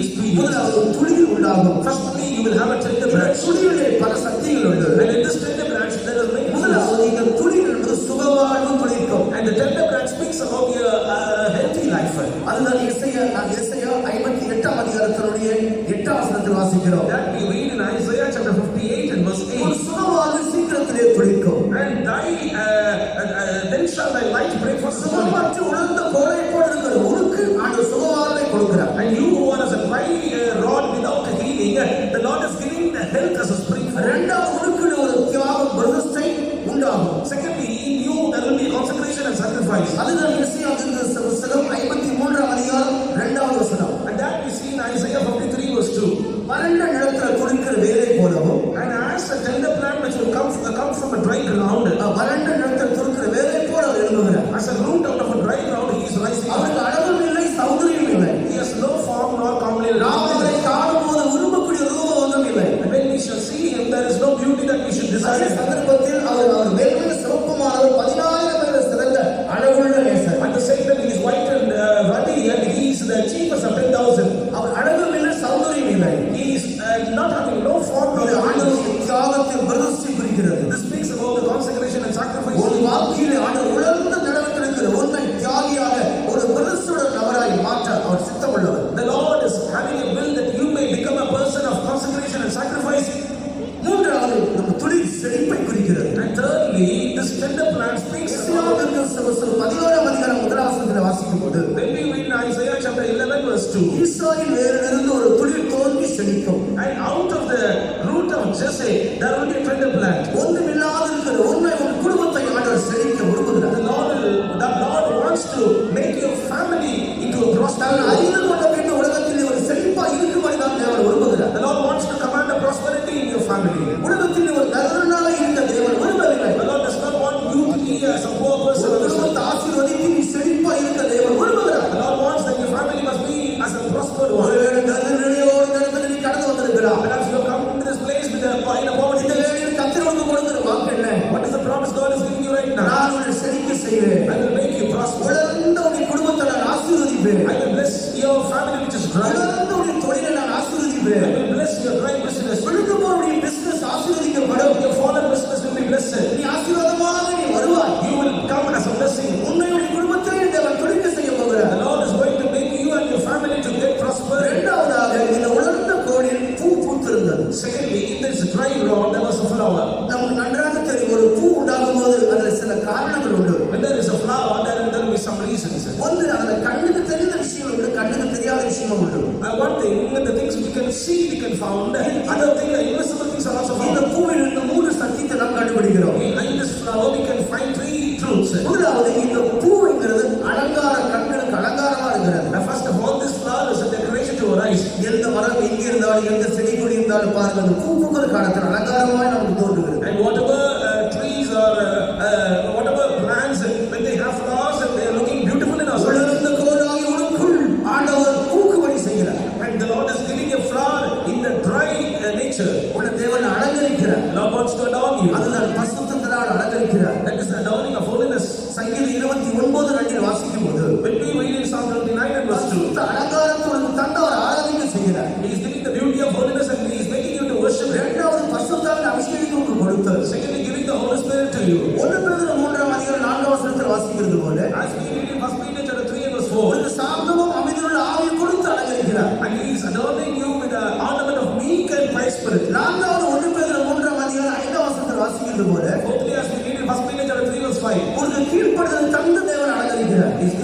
experiences. முதலாவது துளிர் உண்டாகும். Firstly, you will have a tender branch. துளிரிலே பல சக்திகள் உண்டு. And in this tender branch, there is many fruits. முதலாவது இந்த துளிர் என்பது சுகவாழ்வு துளிர்க்கும். And the tender branch speaks about your healthy life. அதுதான் எசேயா 58 அதிகாரத்தினுடைய 8 வசனத்தில் வாசிக்கிறோம். That we read in Isaiah chapter 58 and verse ஒரு 8. சுகவாழ்வு சீக்கிரத்திலே துளிர்க்கும். And then shall thy light break forth as the morning. சுகமற்ற உலர்ந்த கோலை போல இருக்கிற உனக்கு ஆண்டவர் சுகவாழ்வை கொடுக்கிறார். And you who are as a dry rod without healing, the Lord is giving the health as a spring. இரண்டாவது உனக்கு ஒரு தியாகம் பிரதிஷ்டை உண்டாகும். Secondly, in you there will be consecration and sacrifice. அதுதான் எசேயா புத்தகம் 53 அதிகாரம் 2வது வசனம். And that we see in Isaiah 53 verse 2. வறண்ட நிலத்தில் துளிர்க்கிற வேலை போலவும், And as a tender plant which will come from a dry ground, வறண்ட நிலத்தில் துளிர்க்கிற வேலை போல அவர் எழும்புகிறார். as a root out of a dry ground, he is rising up. அவருக்கு அழகும் இல்லை, சௌந்தரியம் இல்லை. He has no form nor comely. நாம் அவரை காணும்போது விரும்பக்கூடிய ரூபம் ஒன்றும் இல்லை. And when we shall see him, there is no beauty that we should அதே desire. சந்தர்ப்பத்தில் அவர் வெறும் சிவப்புமானவர், 10,000 பேர் சிறந்த அழகுள்ள நேசர். At the same time, he is white and ruddy, and he is the chiefest of 10,000. அவர் அழகும் இல்லை, சௌந்தரியம் இல்லை. He is not having no form nor இது comely. ஆண்டவருடைய தியாகத்தின் பிரதிஷ்டை குறிக்கிறது. This speaks about the consecration and sacrifice. ஒரு வாழ்க்கையிலே ஆண்டவர் உலர்ந்த நிலத்தில் இருக்கிற உன்னை தியாகியாக ஒரு பிரதிஷ்டையுள்ள நபராய் மாற்ற அவர் சித்தமுள்ளவர். The Lord is having a will that you may become a person of consecration and sacrifice. மூன்றாவது நம்ம துளிர் செழிப்பை குறிக்கிறது. And thirdly, this tender plant speaks about 17 அதிகாரம் 1 வசனத்தில் வாசிக்கும் போது, when we read in Isaiah chapter 11 verse 2. ஈசாயின் வேரிலிருந்து ஒரு துளிர் தோன்றி செழிக்கும். And out of the root of Jesse, there will be a tender plant. ஒன்றுமில்லாத இருக்கிற உன்னை உன் குடும்பத்தை ஆண்டவர் செழிக்க விரும்புகிறார். The Lord wants to make your family into a தான் prosperous. அறிந்து கொள்ள வேண்டும் உலகத்தில் ஒரு செழிப்பா இருக்கும்படி தான் தேவன் விரும்புகிறார். The Lord wants to command a prosperity in your family. உலகத்தில் ஒரு நல்லவனாக இருக்க தேவன் விரும்பவில்லை. The Lord does not want you to be as a poor person. ஒரு குடும்பத்தை ஆசீர்வதித்து நீ செழிப்பா இருக்க தேவன் விரும்புகிறார். The Lord wants that your family must be as a prospered one. ஒருவேளை நிலையோடு நேரத்தில் நீ கடந்து வந்திருக்கிறார். Perhaps you have come into this place with a poverty. இந்த வேளையில் கர்த்தர் உனக்கு கொடுக்கிற காரணங்கள் உண்டு. When there is a flower, there will be some reasons. ஒன்று அதுல கண்ணுக்கு தெரிந்த விஷயம் உண்டு, கண்ணுக்கு தெரியாத விஷயம் உண்டு. One thing, the things we can see, we can found. Other thing, the invisible things are also found. இந்த பூவில் இருந்த மூன்று சத்தியத்தை நாம் கண்டுபிடிக்கிறோம். In this flower, we can find three truths. முதலாவது இந்த பூங்கிறது அலங்கார, கண்களுக்கு அலங்காரமா இருக்கிறது. First of all, this flower is a decoration to our eyes. எந்த மரம் எங்கே இருந்தாலும் எந்த செடி கொடி இருந்தாலும் பாருங்க, அந்த பூ பூக்கிற காலத்தில் அலங்காரமாய் நமக்கு தோன்றுகிறது. And whatever trees or whatever plants, when they have flowers, they are looking beautiful in our sight. உலர்ந்த கோலாகி உனக்குள் ஆண்டவர் பூக்கும்படி செய்கிறார். And the Lord is giving a flower in the dry nature. உன்னை தேவன் அலங்கரிக்கிறார். Lord wants to adorn you. அதுதான் பரிசுத்தத்தினால் அலங்கரிக்கிறார். That is the adorning of holiness. சங்கீதம் 29:2 வாசிக்கும் போது When we read in Psalm 29 and verse 2, அலங்காரத்தோடு தந்தவர் ஆராதிக்க செய்கிறார். He is giving the beauty of holiness and He is making you to worship Him. இரண்டாவது பரிசுத்தாவின் அபிஷேகத்தை உங்களுக்கு கொடுத்தார். Secondly, giving the Holy Spirit to you. 1 பேதுரு 3:4 வாசிக்கிறது போல As we read in 1 Peter chapter 3 and verse 4, உங்களுக்கு சாந்தமும் அமைதியுள்ள ஆவியை கொடுத்து அலங்கரிக்கிறார். and He is adorning you with the ornament of meek and quiet spirit. நான்காவது 1 பேதுரு 3:5 வாசிக்கிறது போல Fourthly, as we read in 1 Peter chapter 3 verse 5, உங்களுக்கு கீழ்ப்படுதல் தந்து தேவன் அலங்கரிக்கிறார். He is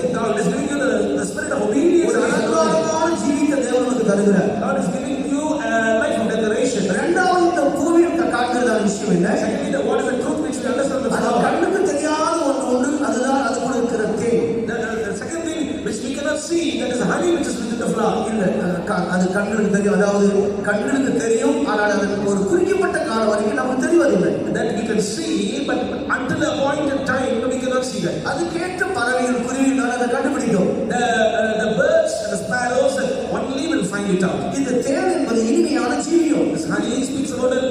giving you the spirit of obedience. ஒரு அலங்காரமான ஜீவித்த தேவன் உங்களுக்கு தருகிறார். God is giving you a life of decoration. இரண்டாவது இந்த பூவில் காண்கிறதான விஷயம் என்ன? Secondly, what is the truth which we understand the அது flower? கண்ணுக்கு தெரியாத ஒன்று உண்டு, அதுதான் அது கூட இருக்கிற தேன். The second thing which we cannot see, that is honey which is within the flower. இல்ல அது கண்களுக்கு தெரியும், அதாவது கண்களுக்கு தெரியும், ஆனால் அது ஒரு குறிக்கப்பட்ட காலம் வரைக்கும் நமக்கு தெரிவதில்லை. That we can see, but until a point in time we cannot see that. அதுக்கேற்ற பறவைகள், குருவிகள் அதை கண்டுபிடிக்கும். The birds and the sparrows only will find it out. இந்த தேன் என்பது இனிமையான ஜீவியம். This honey speaks about a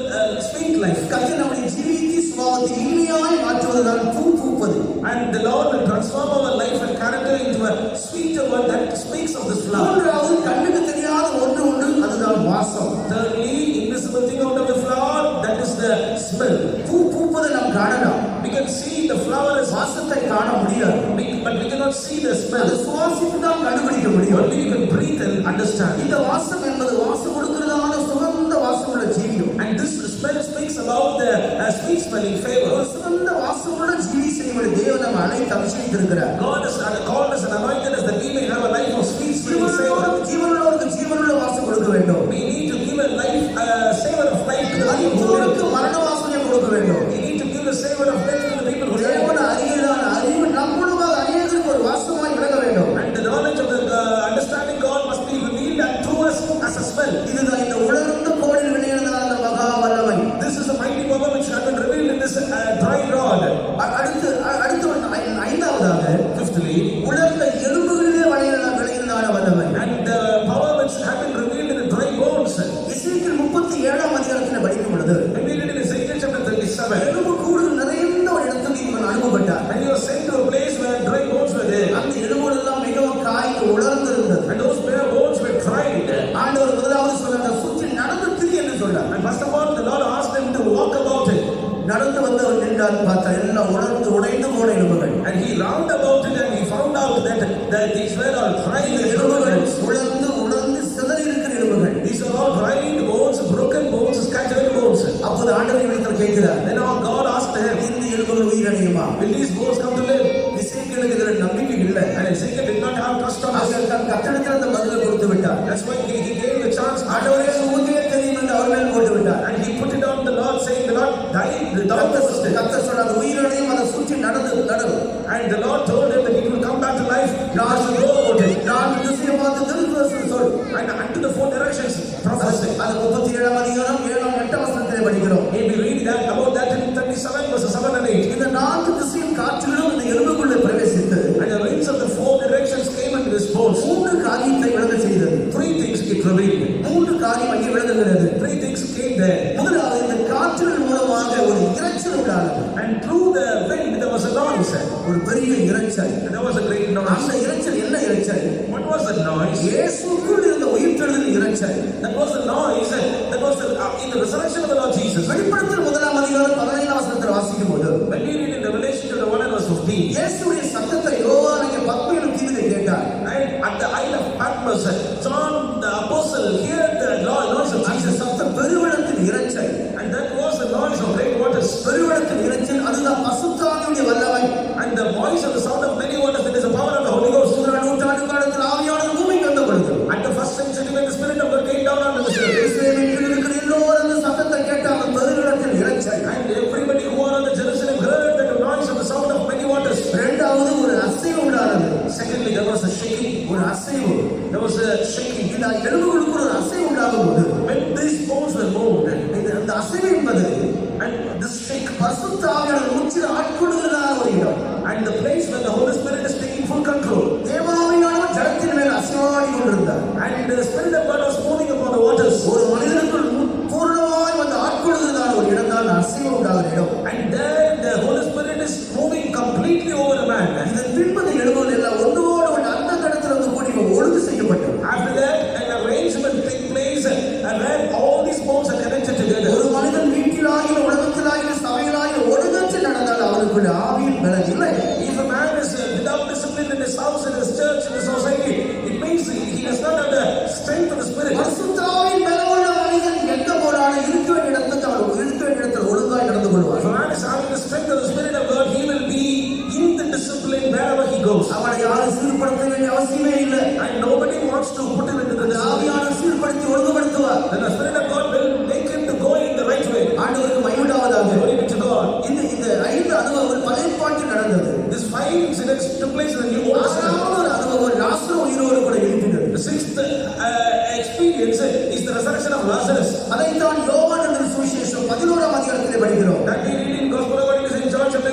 sweet life. கர்த்தர் நம்முடைய ஜீவியத்தை சுபாவத்தை இனிமையாய் மாற்றுவதுதான் பூ பூப்பது. And the Lord will transform our life and character into a sweeter one that speaks of this flower. மூன்றாவது கண்ணுக்கு தெரியாத ஒன்று உண்டு, அதுதான் வாசம். Thirdly, invisible thing out of the flower, that is the smell. பூ பூப்பதை நாம் காணலாம். We can see the flower as வாசத்தை காண முடியாது. but we cannot see the smell. அது சுவாசித்து தான் கண்டுபிடிக்க முடியும். Only you can breathe and understand. இந்த வாசம் என்பது வாசம் கொடுக்கிறதான சுகந்த வாசமுள்ள ஜீவியம். And this smell speaks about the sweet smelling favor. ஒரு சுகந்த வாசமுள்ள ஜீவி செய்யும்படி தேவன் நம்ம அனைத்து அபிஷேகித்திருக்கிறார். God has called us and anointed us that we may have a life of sweet smelling favor. ஜீவனுள்ளவருக்கு ஜீவனுள்ள வாசம் கொடுக்க வேண்டும். We need to give a life, savor of life to the people who live. மற்றவருக்கு மரண வாசனை கொடுக்க வேண்டும். We need to give a savor of death to the people who live. தேவன் அறியதான அறிவு நம்முடைய அநேகருக்கு ஒரு வாசமாய் விளங்க வேண்டும். And the knowledge of the understanding God must be revealed and through us as a smell. இதுதான் இந்த உலர்ந்த கோலில் விளையாடுகிற அந்த மகா வல்லமை. This is a mighty power which has been revealed in this dry rod. அடுத்து ஐந்தாவதாக, Fifthly, உலர்ந்த எலும்புகளிலே விளையாடுகிற வல்லமை. and the power which has been revealed in the dry bones. எசேக்கியேல் 37 படிக்கும் பொழுது When we read in Ezekiel chapter 37, எலும்பு கூடு நிறைந்த ஒரு இடத்துக்கு இவன் அனுப்பப்பட்டார். and he was sent to a place where dry bones were there, அந்த எலும்புகள் எல்லாம் மிகவும் காய்ந்து உலர்ந்து இருந்தது. and those bare bones were dried. ஆண்டவர் முதலாவது சொன்னார், சுற்றி நடந்து திரி என்று சொன்னார். And first of all, the Lord asked them to walk about it. நடந்து வந்தவர் நின்றார், பார்த்தார், எல்லாம் உலர்ந்து உடைந்து போன எலும்புகள். And he round about it and he found out that these were all dried எலும்புகள் bones. உலர்ந்து சிதறி இருக்கிற எலும்புகள். These are all dried bones, broken bones, scattered bones. அப்போது ஆண்டவர் இவர்கள் கேட்கிறார், Then our God asked him, இந்த எலும்புகள் உயிரடையுமா? will these bones come to live? எசேக்கியேலுக்கு இதில் நம்பிக்கை இல்லை. And Ezekiel did not have trust on us. அவர் தன் கர்த்தரிடத்தில் அந்த பதிலை கொடுத்து விட்டார். That's why he gave the chance. ஆண்டவரே உமக்கே தெரியும் என்று அவர் மேல் போட்டு விட்டார். And he put it on the Lord, saying, the Lord died without the கர்த்தர் சொன்னார், உயிரடையும், அதை சுற்றி நடு. And the Lord told him that he will come back to life. Not to go about it. நான் திசையை பார்த்து திருக்குறள் சொல். And unto the four directions, prophesy. அது 37 படிக்கிறோம். May we read that about that in 37 verses 7 and 8. இந்த நான்கு திசையின் காற்றுகளும் இந்த எலும்புக்குள்ளே பிரவேசித்து And the winds of the four directions came into his bones. மூன்று காரியத்தை விளங்க செய்தது. Three things it revealed. மூன்று காரியம் அங்கே விளங்குகிறது. Three things came there. முதலாவது, இந்த காற்றுகள் மூலமாக ஒரு இரைச்சல் உண்டானது. And through the wind there was a noise. ஒரு பெரிய இரைச்சல். There was a great noise. அந்த இரைச்சல் என்ன இரைச்சல்? What was that noise? இயேசுவுக்குள் இருந்த உயிர்த்தெழுதல் இரைச்சல். That was the noise. That was in the resurrection of the Lord Jesus. வெளிப்படுத்தல் 1:15 வாசிக்கும் போது, When we read in Revelation chapter 1 and verse 15, இயேசுவுடைய சத்தத்தை யோவான் அங்கே பத்ம எனும் தீவிலே கேட்டார். and at the Isle of Patmos, John the apostle heard the noise of அந்த Jesus. சத்தம் பெருவெள்ளத்தின் இரைச்சல். And that was the noise of great waters. பெருவெள்ளத்தின் இரைச்சல், அதுதான் பசுத்தாவியுடைய வல்லமை. the voice of the sound of many waters, that is the power of the Holy Ghost. நூற்றாண்டு காலத்தில் ஆவியானவர் பூமிக்கு வந்த பொழுது At the first century, when the Spirit of God came down on the earth, இஸ்ரவேலில் இருக்கிற எல்லோரும் அந்த சத்தத்தை கேட்டார்கள், பெருநிலத்தில் இரைச்சல். and everybody who are on the Jerusalem heard the noise of the sound of many waters. இரண்டாவது ஒரு அசைவு உண்டானது. Secondly, there was a shaking. ஒரு அசைவு. There was a shaking. இந்த எலும்புகளுக்கு ஒரு அசைவு உண்டாகும் போது When these bones were moved, அந்த அசைவு என்பது and this shake, பரிசுத்த ஆவியானவர் முற்றிலும் ஆட்கொள்ளுகிறதான ஒரு இடம். and the place where the Holy Spirit is taking full control, தேவாவியானவர் ஜலத்தின் மேல் அசைவாடி கொண்டிருந்தார். and the Spirit of God was moving upon the waters, ஒரு மனிதனுக்குள் பூர்ணமாய் வந்து ஆட்கொள்ளுகிறதான ஒரு இடம் தான் அசைவு உண்டாகிற இடம். and there the Holy Spirit is moving completely over a man. இதன் பின்பது எழுபது எல்லாம் ஒன்றோடு ஒன்று அந்த கடத்தில் வந்து கூடி ஒழுங்கு செய்யப்பட்டது. After that, an arrangement take place, and when all these bones are connected together, ஒரு மனிதன் வீட்டிலாகிற உலகத்திலாகிற சபையிலாகிற ஒழுங்கற்று நடந்தால் அவனுக்குள்ள ஆவியின் பலன் இல்லை. if a man is without discipline in his house, in his church, in his society, it means he does not have the strength of the Spirit. பரிசுத்த ஆவியின் பலமுள்ள மனிதன் எங்க போனாலும் இருக்க வேண்டிய இடத்துக்கு அவர் இருக்க வேண்டிய இடத்தில் ஒழுங்காய் நடந்து If கொள்வார். a man is having the strength of the Spirit of God, he will be in the discipline wherever he goes, அவனை யாரும் சீர்படுத்த வேண்டிய அவசியமே இல்லை. and nobody wants to put him into the அந்த discipline. ஆவியானவர் சீர்படுத்தி ஒழுங்குபடுத்துவார். Then the Spirit of God will make him to go in the right way. ஆண்டவருக்கு மகிமையுண்டாவதாக. Glory be to God. இந்த 5 அனுபவங்கள் பழைய பாட்டில் நடந்தது. These 5 incidents took place in the New Testament. ஆறாவது ஒரு அனுபவம் லாசரு உயிரோடு கூட எழுப்பினது. The 6th experience is the resurrection of Lazarus. அதைத்தான் யோவான் எழுதின சுவிசேஷம் 11ஆம் அதிகாரத்திலே படிக்கிறோம். That we read in Gospel according to St. John chapter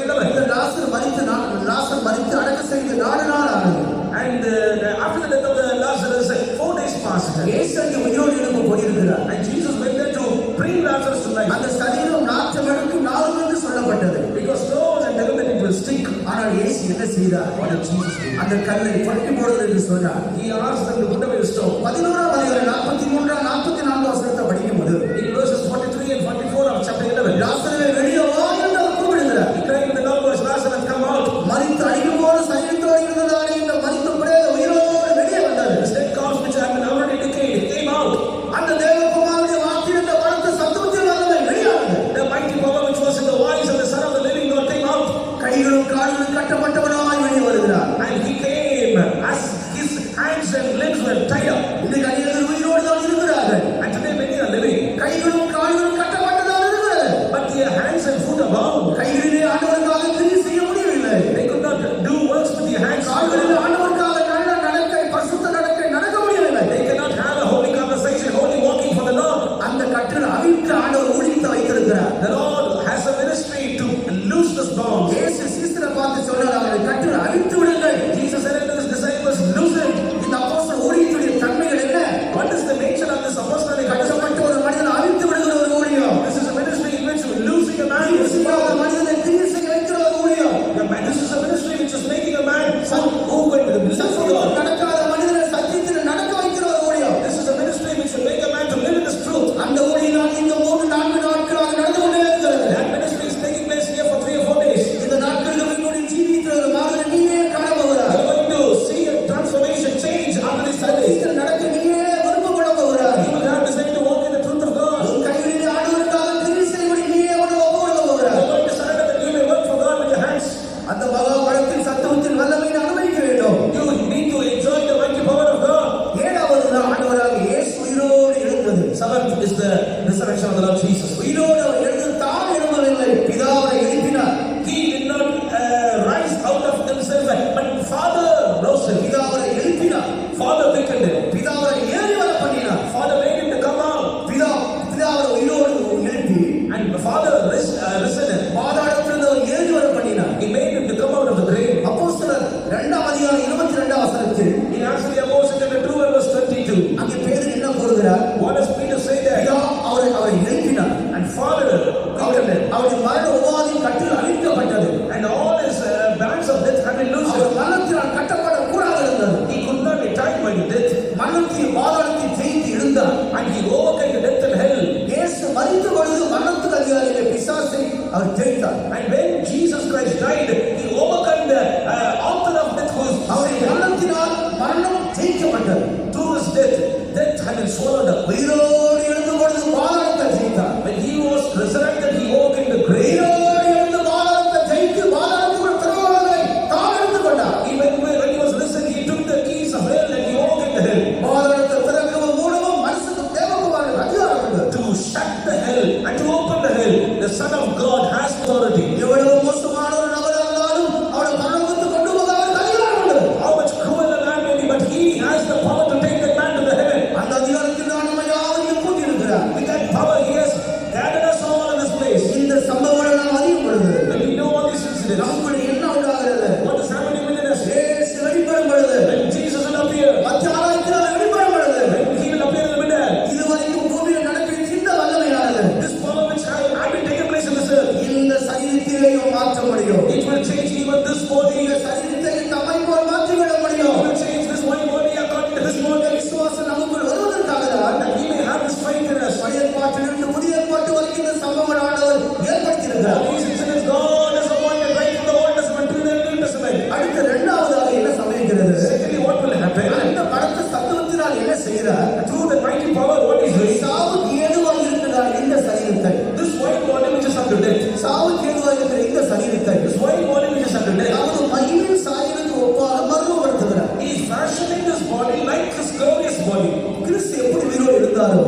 11. இந்த லாசர் மரித்து அடக்கம் செய்து 4 நாள் ஆனது. And after the death of the Lazarus, 4 days passed. இயேசு அங்கே உயிரோடு எழும்ப போயிருக்கிறார். And Jesus went there to bring Lazarus to life. அந்த சரீரம் நாற்றம் எடுக்கும் நாள் என்று சொல்லப்பட்டது. Because stones and everything it will stink. ஆனால் இயேசு என்ன செய்தார்? What did Jesus do? அந்த கல்லை புரட்டி போடுவது என்று சொன்னார். He asked them to put away the stone. 11ஆம் அதிகாரம் 43 44 வசனத்தை படிக்கும்போது In verses 43 and 44 of chapter 11, லாசருவே வெளியே வா என்று அவர் கூப்பிடுகிறார். he cried with a loud voice, Lazarus, come out. மரித்து அடிக்கும்போது சரீரத்தோடு இருந்ததாலே இந்த மரித்த பிறகு உயிரோடு வெளியே வந்தார். The dead corpse which had been already decayed came out. அந்த தேவகுமாரனுடைய வார்த்தை என்ற பலத்த சத்தத்தில் வந்தவை வெளியானது. The mighty power which was in the voice of the Son of the living God came out. கைகளும் கால்களும் கட்டப்பட்டவனாய் வெளியே வருகிறார். And he came as his hands and legs were tied up. இந்த அநேகர் உயிரோடு தான் இருக்கிறார்கள். And today many are living, கைகளும் கால்களும் கட்டப்பட்டதாக இருக்கிறது. but their hands and feet are bound. கைகளிலே ஆண்டவருக்காக கிரியை செய்ய முடியவில்லை. They could not do works with their hands. கால்களிலே ஆண்டவருக்காக நல்ல நடக்கை பரிசுத்த நடக்கை நடக்க முடியவில்லை. They cannot have a holy conversation, holy walking for the Lord. அந்த கட்டில் அவிழ்த்து ஆண்டவர் ஊழியத்தை வைத்திருக்கிறார். The Lord has a ministry to loose this bound. இயேசு சீசரை பார்த்து சொன்னார், அவரை உண்டாகிறது. What is happening within us? இயேசு வெளிப்படும் பொழுது, When Jesus will appear, மத்தியானத்தில் வெளிப்படும் பொழுது, when he will appear in the middle, இதுவரைக்கும் பூமியில் நடக்கிற இந்த வல்லமையானது this power which had been taken place in this earth, இந்த சரீரத்திலேயும் மாற்ற முடியும். it will change even this body. இந்த சரீரத்தை தம்மை போல் மாற்றிவிட முடியும். It will change this one body according to his body. விசுவாசம் நமக்குள் வருவதற்காக தான் That we may have this faith in us. பழைய ஏற்பாட்டிலிருந்து புதிய ஏற்பாட்டு வரைக்கும் இந்த சம்பவம் ஆண்டவர் ஏற்படுத்தியிருக்கிறார். The reason is God has appointed right from the Old Testament to the New Testament. அடுத்த இரண்டாவதாக என்ன சம்பவிக்கிறது? Secondly, what will happen? அந்த பலத்த சத்துவத்தினால் என்ன செய்கிறார்? Through the mighty power, what is doing? சாவுக்கு ஏதுவாக இருக்கிறார் இந்த சரீரத்தை. This white body which is unto death. சாவுக்கு ஏதுவாக இருக்கிற இந்த சரீரத்தை This white body which is unto death. அவர் மகிமையின் சாயலுக்கு ஒப்பாக மறுபடுத்துகிறார். He is fashioning this body like this glorious body. கிறிஸ்து எப்படி உயிரோடு இருந்தாரோ,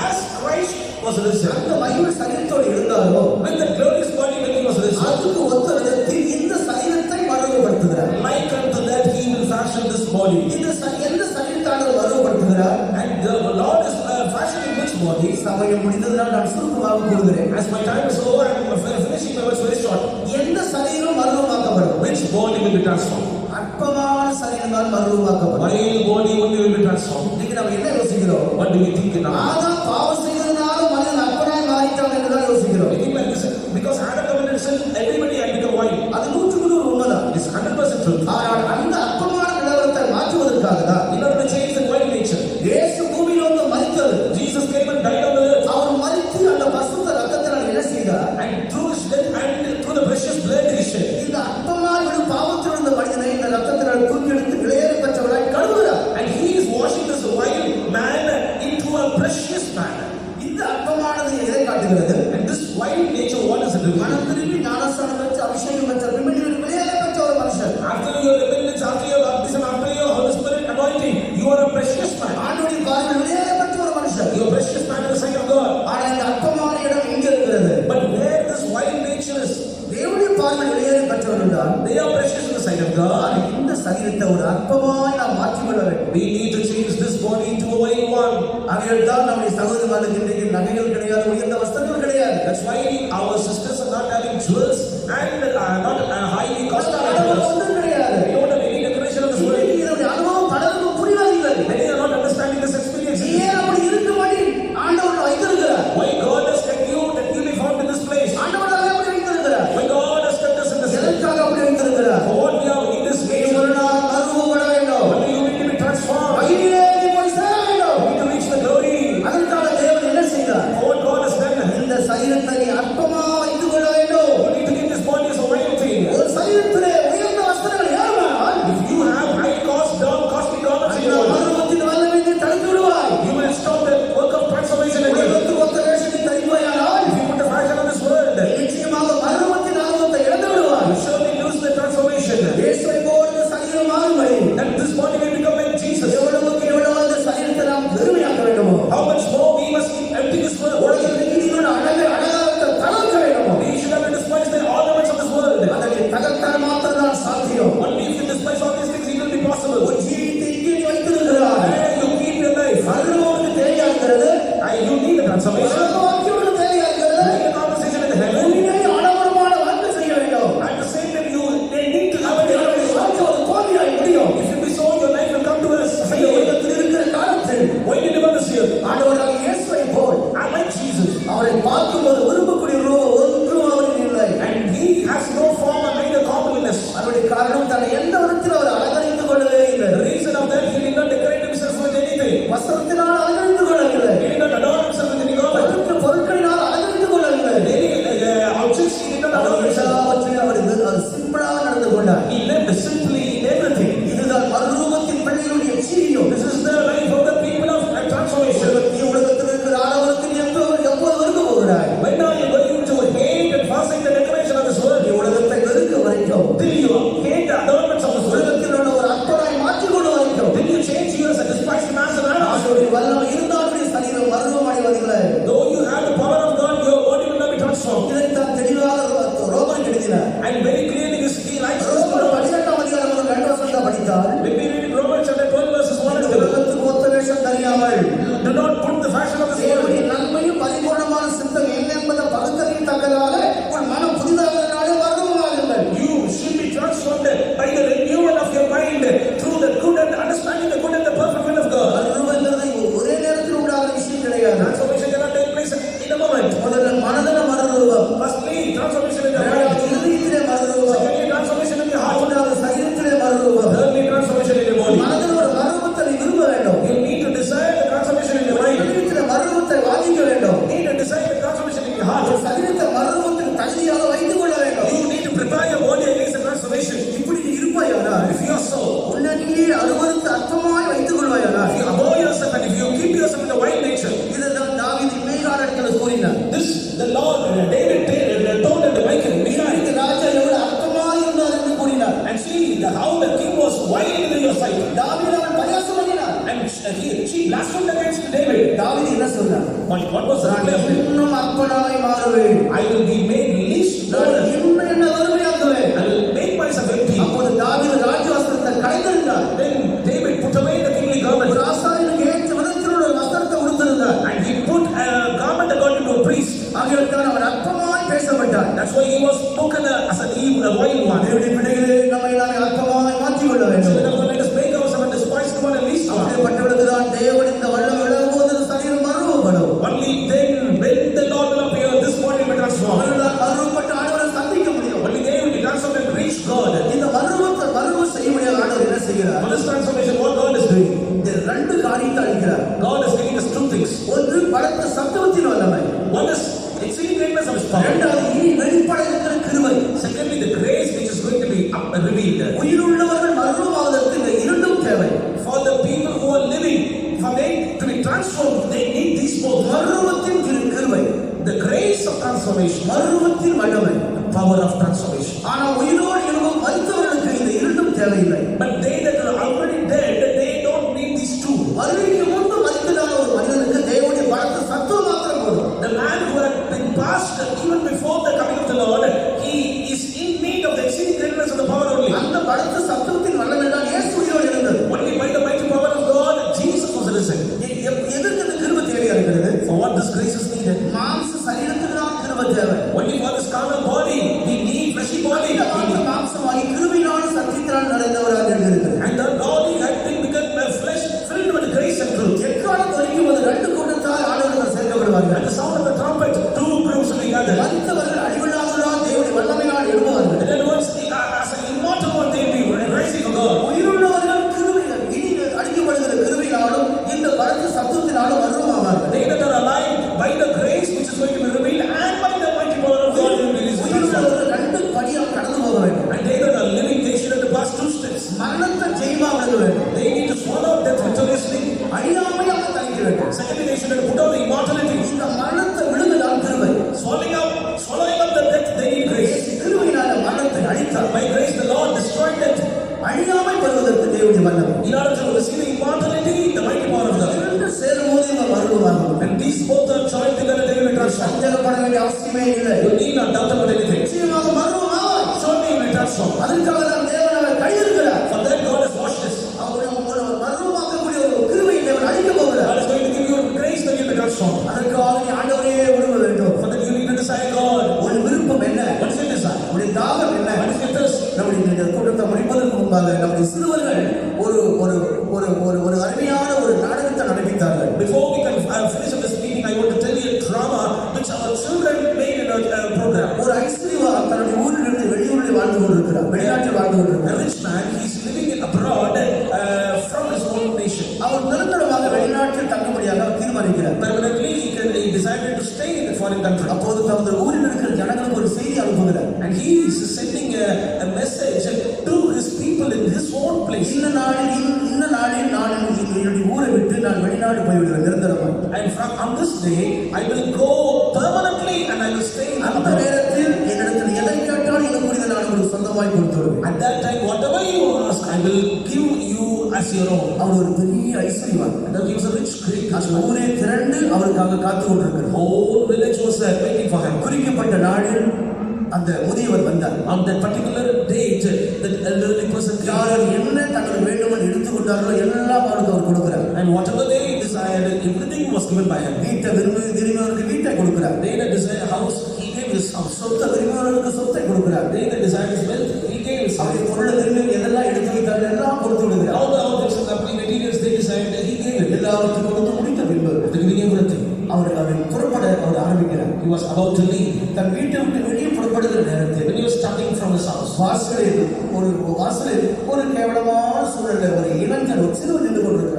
As Christ was risen, அந்த மகிமை சரீரத்தோடு இருந்தாரோ, with the glorious body when he was risen, அதுக்கு ஒத்த விதத்தில் இந்த சரீரத்தை மறுபடுத்துகிறார். like unto that he will fashion this body. எந்த சரீரத்தானவர் மறுபடுத்துகிறார்? And the Lord is fashioning which body? சமயம் முடிந்ததுனால் நான் சுருக்கமாக கூறுகிறேன். As my time is over, I am finishing my words very short. எந்த சரீரம் மறுரூபமாக்கப்படும்? Which body will be transformed? அற்பமான சரீரம் தான் மறுரூபமாக்கப்படும். Male body only will be transformed. இன்னைக்கு நம்ம என்ன யோசிக்கிறோம்? What do we think now? ஆதாம் பாவம் செய்ததனால மனிதன் அற்பனாய் மாறிட்டான் என்று தான் யோசிக்கிறோம். We think like this, because Adam committed sin, everybody had become white. அது 100% உண்மைதான். It's 100% truth. ஆனால் அந்த அற்பமான நிலவரத்தை மாற்றுவதற்காக தான் In order to change the white nature, இயேசு பூமியில் வந்து மரித்தது. Jesus came and died on the earth. அவர் மரித்து அந்த பசுத்த ரத்தத்தினால் என்ன செய்தார்? And through his death and through the precious blood he shed. இந்த அற்பமான விடும் பாவத்தில் இருந்த மனிதனை இந்த ரத்தத்தினால் தூக்கெடுத்து விலையேற பெற்றவராய் கழுவுகிறார். And he is washing this white man into a precious man. இந்த அற்பமானது எதை காட்டுகிறது? And this white nature, what is it doing? மனம் திரும்பி ஞானஸ்நானம் பெற்று அபிஷேகம் பெற்ற பின்பற்றி விலையேற பெற்ற ஒரு மனுஷன். After your repentance, after your baptism, after your Holy Spirit anointing, you are a precious man. ஆண்டவருடைய பார்வையில் விலையேற பெற்ற ஒரு மனுஷன். You are a precious man in the sight of God. ஆனால் இந்த அற்பமான இடம் எங்கே இருக்கிறது? But where this white nature is, தேவனுடைய பார்வையில் விலையேற பெற்றவர்கள் தான். they are precious in the sight of God. இந்த சரீரத்தை ஒரு அற்பமாய் நாம் மாற்றிக்கொள்ள வேண்டும். We need to change this body into a white one. ஆகையால் தான் நம்முடைய சகோதரர்களுக்கு இன்றைக்கு நகைகள் கிடையாது, உயர்ந்த வஸ்திரங்கள் கிடையாது. That's why our sisters are not having jewels and not highly costly அதெல்லாம் jewels. ஒன்றும் கிடையாது. We don't have any decoration of this world. இன்னைக்கு இதனுடைய அனுபவம் பலருக்கும் புரியவில்லை. Many are not understanding this experience. ஏன் அப்படி இருக்கும்படி ஆண்டவர் வைத்திருக்கிறார்? Why God has kept you that you be found in this place? ஆண்டவராக அப்படி வைத்திருக்கிறார். Why God has kept us in this place? எதற்காக அப்படி வைத்திருக்கிறார்? For what we are in this நீ place? ஒரு நாள் மறுரூபப்பட வேண்டும். Only you need to be transformed. மகிமையிலே நீ போய் சேர வேண்டும். You need to reach the glory. அதற்காக தேவன் என்ன செய்தார்? For what God has done. இந்த சரீரத்தை நீ அற்பமா வைத்துக் கொள்ள வேண்டும். You need to keep this body as a white thing. ஒரு சரீரத்திலே உயர்ந்த வஸ்திரங்கள் ஏறுமானால் If you have high cost, down costly garments in அந்த your body, மறுரூபத்தின் வல்லமை நீ தடுத்து விடுவாய். you will stop the work of transformation again. உலகத்துக்கு ஒத்த வேஷத்தை தரிப்பாயானால் If you put the fashion of this world, நிச்சயமாக மறுரூபத்தின் அனுபவத்தை இழந்து விடுவாய். you surely lose the transformation. இயேசுவை போல இந்த சரீரம் மாறும்படி And this body will become like Jesus. எவ்வளவுக்கு எவ்வளவு அந்த சரீரத்தை நாம் பெருமையாக்க வேண்டுமோ, How much more we must empty this world. உலக நீதியோட அழகாரத்தை தளர்க்க வேண்டுமோ, We should have to despise the ornaments of this world. அதை தகர்த்தால் மாத்திரம்தான் சாத்தியம். Only if you despise all these things, it will be possible. ஒரு ஜீவித்தை இங்கே நீ வைத்திருக்கிறாய். And you keep your life. மறுரூபத்துக்கு தேவையாகிறது. And you need the transformation. உலக வாக்கியங்களுக்கு தேவையாகிறது. You need a conversation in the heaven. உன்னிலே ஆடம்பரமான வாழ்க்கை செய்ய வேண்டும். At the same time, they need to have a அப்படி நம்முடைய வாழ்க்கை ஒரு தோல்வியாய் முடியும். If it be so, your life will come to us. இந்த உலகத்தில் இருக்கிற காலத்தில் Why did you live this year? ஆண்டவராகிய இயேசுவை போல் I like Jesus. அவரை பார்க்கும்போது விரும்பக்கூடிய ஒன்றும் அவரில் இல்லை. And he has no form or neither comeliness. அதனுடைய காரணம் தன்னை எந்த விதத்தில் அவர் அலங்கரித்துக் கொள்ளவே இல்லை. The reason of that, he did not decorate himself with anything. வஸ்திரத்தினால் அலங்கரித்துக் கொள்ளவில்லை. He did not adorn himself with any garment. மற்ற பொருட்களினால் அலங்கரித்துக் கொள்ளவில்லை. Any objects, he did not adorn our himself. எல்லாவற்றையும் அவர் சிம்பிளாக நடந்து கொண்டார். He lived simply in everything. இதுதான் மறுரூபத்தின் பிள்ளைகளுடைய ஜீவியம். This is the life of the people of transformation. உலகத்தில் இருக்கிற ஆடவருக்கு எப்போது வெறுக்க போகிறாய்? When are you going to hate and forsake the decoration of this world? நீ உலகத்தை வெறுக்க வரைக்கும், Till you hate the adornments of this world. உலகத்தில் உள்ள ஒரு அற்பனாய் மாற்றிக்கொள்ள வரைக்கும், Till you change you as a despised mass and animal. அவருடைய வல்லமை இருந்தாலுடைய சரீரம் மறுரூபம் அடைவதில்லை. Though you have the power of God, your body will not be transformed. இதைத்தான் தெளிவாக ரோமர் எழுதினார். And very clearly, he writes this to ரோமர் Romans. 12 அதிகாரம் how the king was wild in your sight. தாவீது அவன் பரியாசம் பண்ணினான். And she blasphemed against David. தாவீது என்ன சொன்னான்? What was the reply of David? இன்னும் அற்பனாய் மாறுவேன். I will be made least நான் lower. இன்னும் என்ன வறுமையாக்குவேன். I will make myself empty. அப்போது தாவீது ராஜவஸ்திரத்தை களைந்திருந்தான். Then David put away the kingly garment. ஒரு ஆசாரியனுக்கு ஏற்ற விதத்தில் ஒரு வஸ்திரத்தை உடுத்திருந்தான். And he put a garment according to a priest. ஆகையால் அவன் அற்பமாய் பேசப்பட்டான். That's why he was spoken as an evil, a wild one. தேவனுடைய பிள்ளைகளே, நம்மை நாமே அற்பமாய் மாற்றிக் கொள்ள வேண்டும். So therefore, let us make ourselves a despised one and least one. அப்படிப்பட்டவர்களுக்கு தான் தேவன் இந்த வல்லமை விளங்கும்போது சரீரம் மறுரூபப்படும். Only then, when the Lord will appear, this body will be transformed. அவர்களால் மறுரூபப்பட்ட ஆண்டவரை சந்திக்க முடியும். Only they will be transformed and reach God. இந்த மறுரூபம் செய்ய முடியாத ஆண்டவர் என்ன செய்கிறார்? For this transformation, what God is doing? இந்த ரெண்டு காரியத்தை அளிக்கிறார். God is giving us two things. ஒன்று பலத்த சத்துவத்தின் வல்லமை. One is exceeding greatness of His power. இரண்டாவது இனி வெளிப்பட இருக்கிற கிருபை. Secondly, the grace which is going to be revealed. உயிருள்ளவர்கள் மறுரூபமாவதற்கு இந்த இரண்டும் தேவை. For the people who are living, for them to be transformed, they need these both. மறுரூபத்தின் கிருபை, The grace of transformation, மறுரூபத்தின் வல்லமை. the power of transformation. ஆனால் உயிரோடு எழுவும் மரித்தவர்களுக்கு இந்த இரண்டும் தேவையில்லை. But they that are already dead, they don't need these two. வருகைக்கு முன்பு மரித்ததான ஒரு மனிதனுக்கு தேவனுடைய பலத்த சத்துவம் மாத்திரம் போதும். The man who had been passed even before the coming of the Lord, he is in need of the exceeding greatness of the power only. அந்த பலத்த சத்துவத்தின் வல்லமை தான் இயேசு உயிரோடு எழுந்தது. Only by the mighty power of God, Jesus was risen. எதற்கு இந்த கிருபை தேவையா இருக்கிறது? For what this grace is needed? மாம்ச சரீரத்துக்கு தான் கிருபை தேவை. Only for this carnal body, we need fleshy body. மாம்சமாகி கிருபையினாலும் சத்தியத்தினால் நிறைந்தவராக இருக்கிறது. And the body had been become flesh filled with grace and truth. எக்காலம் தொலைக்கும் போது ரெண்டு கூட்டத்தால் ஆண்டவர்கள் சேர்க்கப்படுவார்கள். At the sound of the trumpet, two groups will be gathered. மரித்தவர்கள் அழிவில்லாதவர்களால் தேவனுடைய வல்லமையினால் எழும்புவார்கள். And then once as an immortal one, they will be rising for God. உயிருள்ளவர்கள் கிருபையில் இனி அழிக்கப்படுகிற கிருபையினாலும் இந்த பலத்த சத்துவத்தினாலும் மறுரூபமாவார்கள். They that are alive by the grace which is going to be revealed and by the mighty power of God will be released. உயிருள்ளவர்கள் ரெண்டு படியால் கடந்து போக வேண்டும். And they that are living, they should have to pass two steps. மரணத்தை ஜெயமா விழுக வேண்டும். They need to swallow death victoriously. அழியாமை அவங்க தணிக்க வேண்டும். Secondly, they should have put out the immortality. இந்த மரணத்தை விழுங்கதான் கிருபை. Swallowing up the death, they need grace. கிருபையினால மரணத்தை அழித்தார். By grace, the Lord destroyed death. அழியாமை பெறுவதற்கு தேவனுடைய வல்லமை. In order to receive the immortality, the mighty power of God. இரண்டு சேரும்போது இவங்க மறுரூபமாகும். And these both are joined together, they will be transformed. சந்தேகப்பட வேண்டிய அவசியமே இல்லை. You need not doubt about anything. நிச்சயமாக மறுரூபமாவாய். Surely you will be transformed. அதற்காக தான் தேவன் அவரை கையிருக்கிறார். For that, God has washed us. அவர் மறுரூபமாக்கக்கூடிய ஒரு கிருபையை தேவன் அளிக்க போகிறார். God is going to give you grace that you will be transformed. அதற்காக நீ ஆண்டவரையே விரும்ப வேண்டும். For that, you need to desire God. ஒரு விருப்பம் என்ன? What is your desire? உடைய தாகம் என்ன? What is your thirst? நம்முடைய இந்த கூட்டத்தை முடிப்பதற்கு முன்பாக நம்முடைய சிறுவர்கள் ஒரு ஒரு ஒரு ஒரு ஒரு அருமையான ஒரு நாடகத்தை நடப்பித்தார்கள். Before we can finish up this meeting, I want to tell you a drama which our children made in a program. ஒரு ஐஸ்வர்யவான் தன்னுடைய ஊரிலிருந்து வெளியூரில் வாழ்ந்து கொண்டிருக்கிறார். வெளிநாட்டில் வாழ்ந்து A கொண்டிருக்கிறார். rich man, he is living abroad from his own nation. அவர் நிரந்தரமாக வெளிநாட்டில் தங்கும்படியாக அவர் தீர்மானிக்கிறார். Permanently, he decided to stay in the foreign country. அப்போது தமது ஊரில் இருக்கிற ஜனங்களுக்கு ஒரு செய்தி அனுப்புகிறார். And he is sending a message to his people in his own place. இந்த நாளில் நான் என்னுடைய ஊரை விட்டு நான் வெளிநாடு போய்விடுவேன் நிரந்தரமாக. And on this day, I will go permanently and I will stay in அந்த abroad. நேரத்தில் என்னிடத்தில் எதை கேட்டாலும் எனக்கு நான் உங்களுக்கு சொந்தமாய் கொடுத்துருவேன். At that time, whatever you ask, I will give you as your own. அவர் ஒரு பெரிய ஐஸ்வர்யவான். And he was a rich Greek. அந்த ஊரே திரண்டு அவருக்காக காத்து கொண்டிருக்கிறார். Whole village was waiting for him. குறிக்கப்பட்ட நாளில் அந்த முதியவர் வந்தார். On that particular date, that elderly person came. யார் என்ன தங்களுக்கு வேண்டுமென்று எடுத்துக்கொண்டார்களோ எல்லாம் அவருக்கு அவர் கொடுக்கிறார். And whatever they desired, everything was given by him. வீட்டை விரும்பினவருக்கு வீட்டை கொடுக்கிறார். They that desired a house, he gave his house. சொத்தை விரும்பினவருக்கு சொத்தை கொடுக்கிறார். They that desired his wealth, he gave his அவருடைய wealth. பொருளை விரும்பி எதெல்லாம் எடுத்து வைத்தார்கள் எல்லாம் கொடுத்து விடுகிறார். All the objects and the materials they desired, he gave it. எல்லாவற்றையும் கொடுத்து முடித்த பின்பு After giving everything, அவர் புறப்பட அவர் ஆரம்பிக்கிறார். he was about to leave. தன் வீட்டை விட்டு வெளியே புறப்படுகிற நேரத்தில் When he was starting from his house, வாசலில் ஒரு கேவலமான சூழல்ல ஒரு இளைஞர் ஒரு சிறுவன் நின்று கொண்டிருக்கிறார்.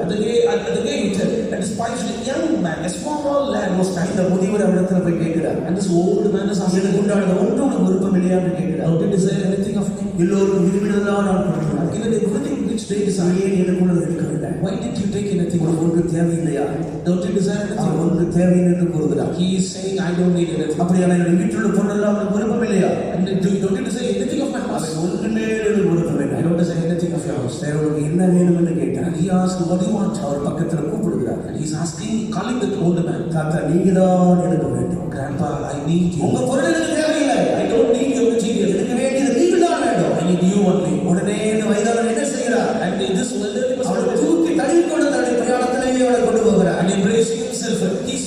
at the gate, a despised young man, a small lad was standing. இந்த முதியவர் இடத்துல போய் கேட்கிறார். And this old man is asking, எனக்கு உண்டான ஒன்றும் உனக்கு விருப்பம் இல்லையா என்று கேட்கிறார். "Don't you desire anything of me? எல்லோரும் விரும்பினதெல்லாம் நான் கொடுக்கிறேன். I've given everything which they desire. ஏன் எனக்கு உள்ளது இருக்கவில்லை? Why did you take anything? உனக்கு ஒன்று தேவையில்லையா? Don't you desire our anything?" ஒன்று தேவையில்லை என்று கூறுகிறார். He is saying, "I don't need anything." அப்படியான என்னுடைய வீட்டில் உள்ள பொருள் எல்லாம் உனக்கு விருப்பம் இல்லையா? And don't you desire anything of my house? ஒன்றுமே எனக்கு விருப்பம் இல்லை. I don't say anything of yours. தேவனுக்கு என்ன வேணும் என்று கேட்டார். And he asked, what do you want? அவர் பக்கத்துல கூப்பிடுகிறார். And he's asking, calling that older man. தாத்தா நீங்க தான் எனக்கு வேண்டும். Grandpa, I need you. உங்க பொருள் எனக்கு தேவையில்லை. I don't need your material. எனக்கு வேண்டியது நீங்கள் தான் வேண்டும். I need you only. உடனே இந்த வயதாளர் என்ன செய்கிறார்? And this elderly அவரை person, தூக்கி தள்ளி கொண்டு தன்னுடைய பிரயாணத்திலே அவரை கொண்டு போகிறார். and embracing himself, he's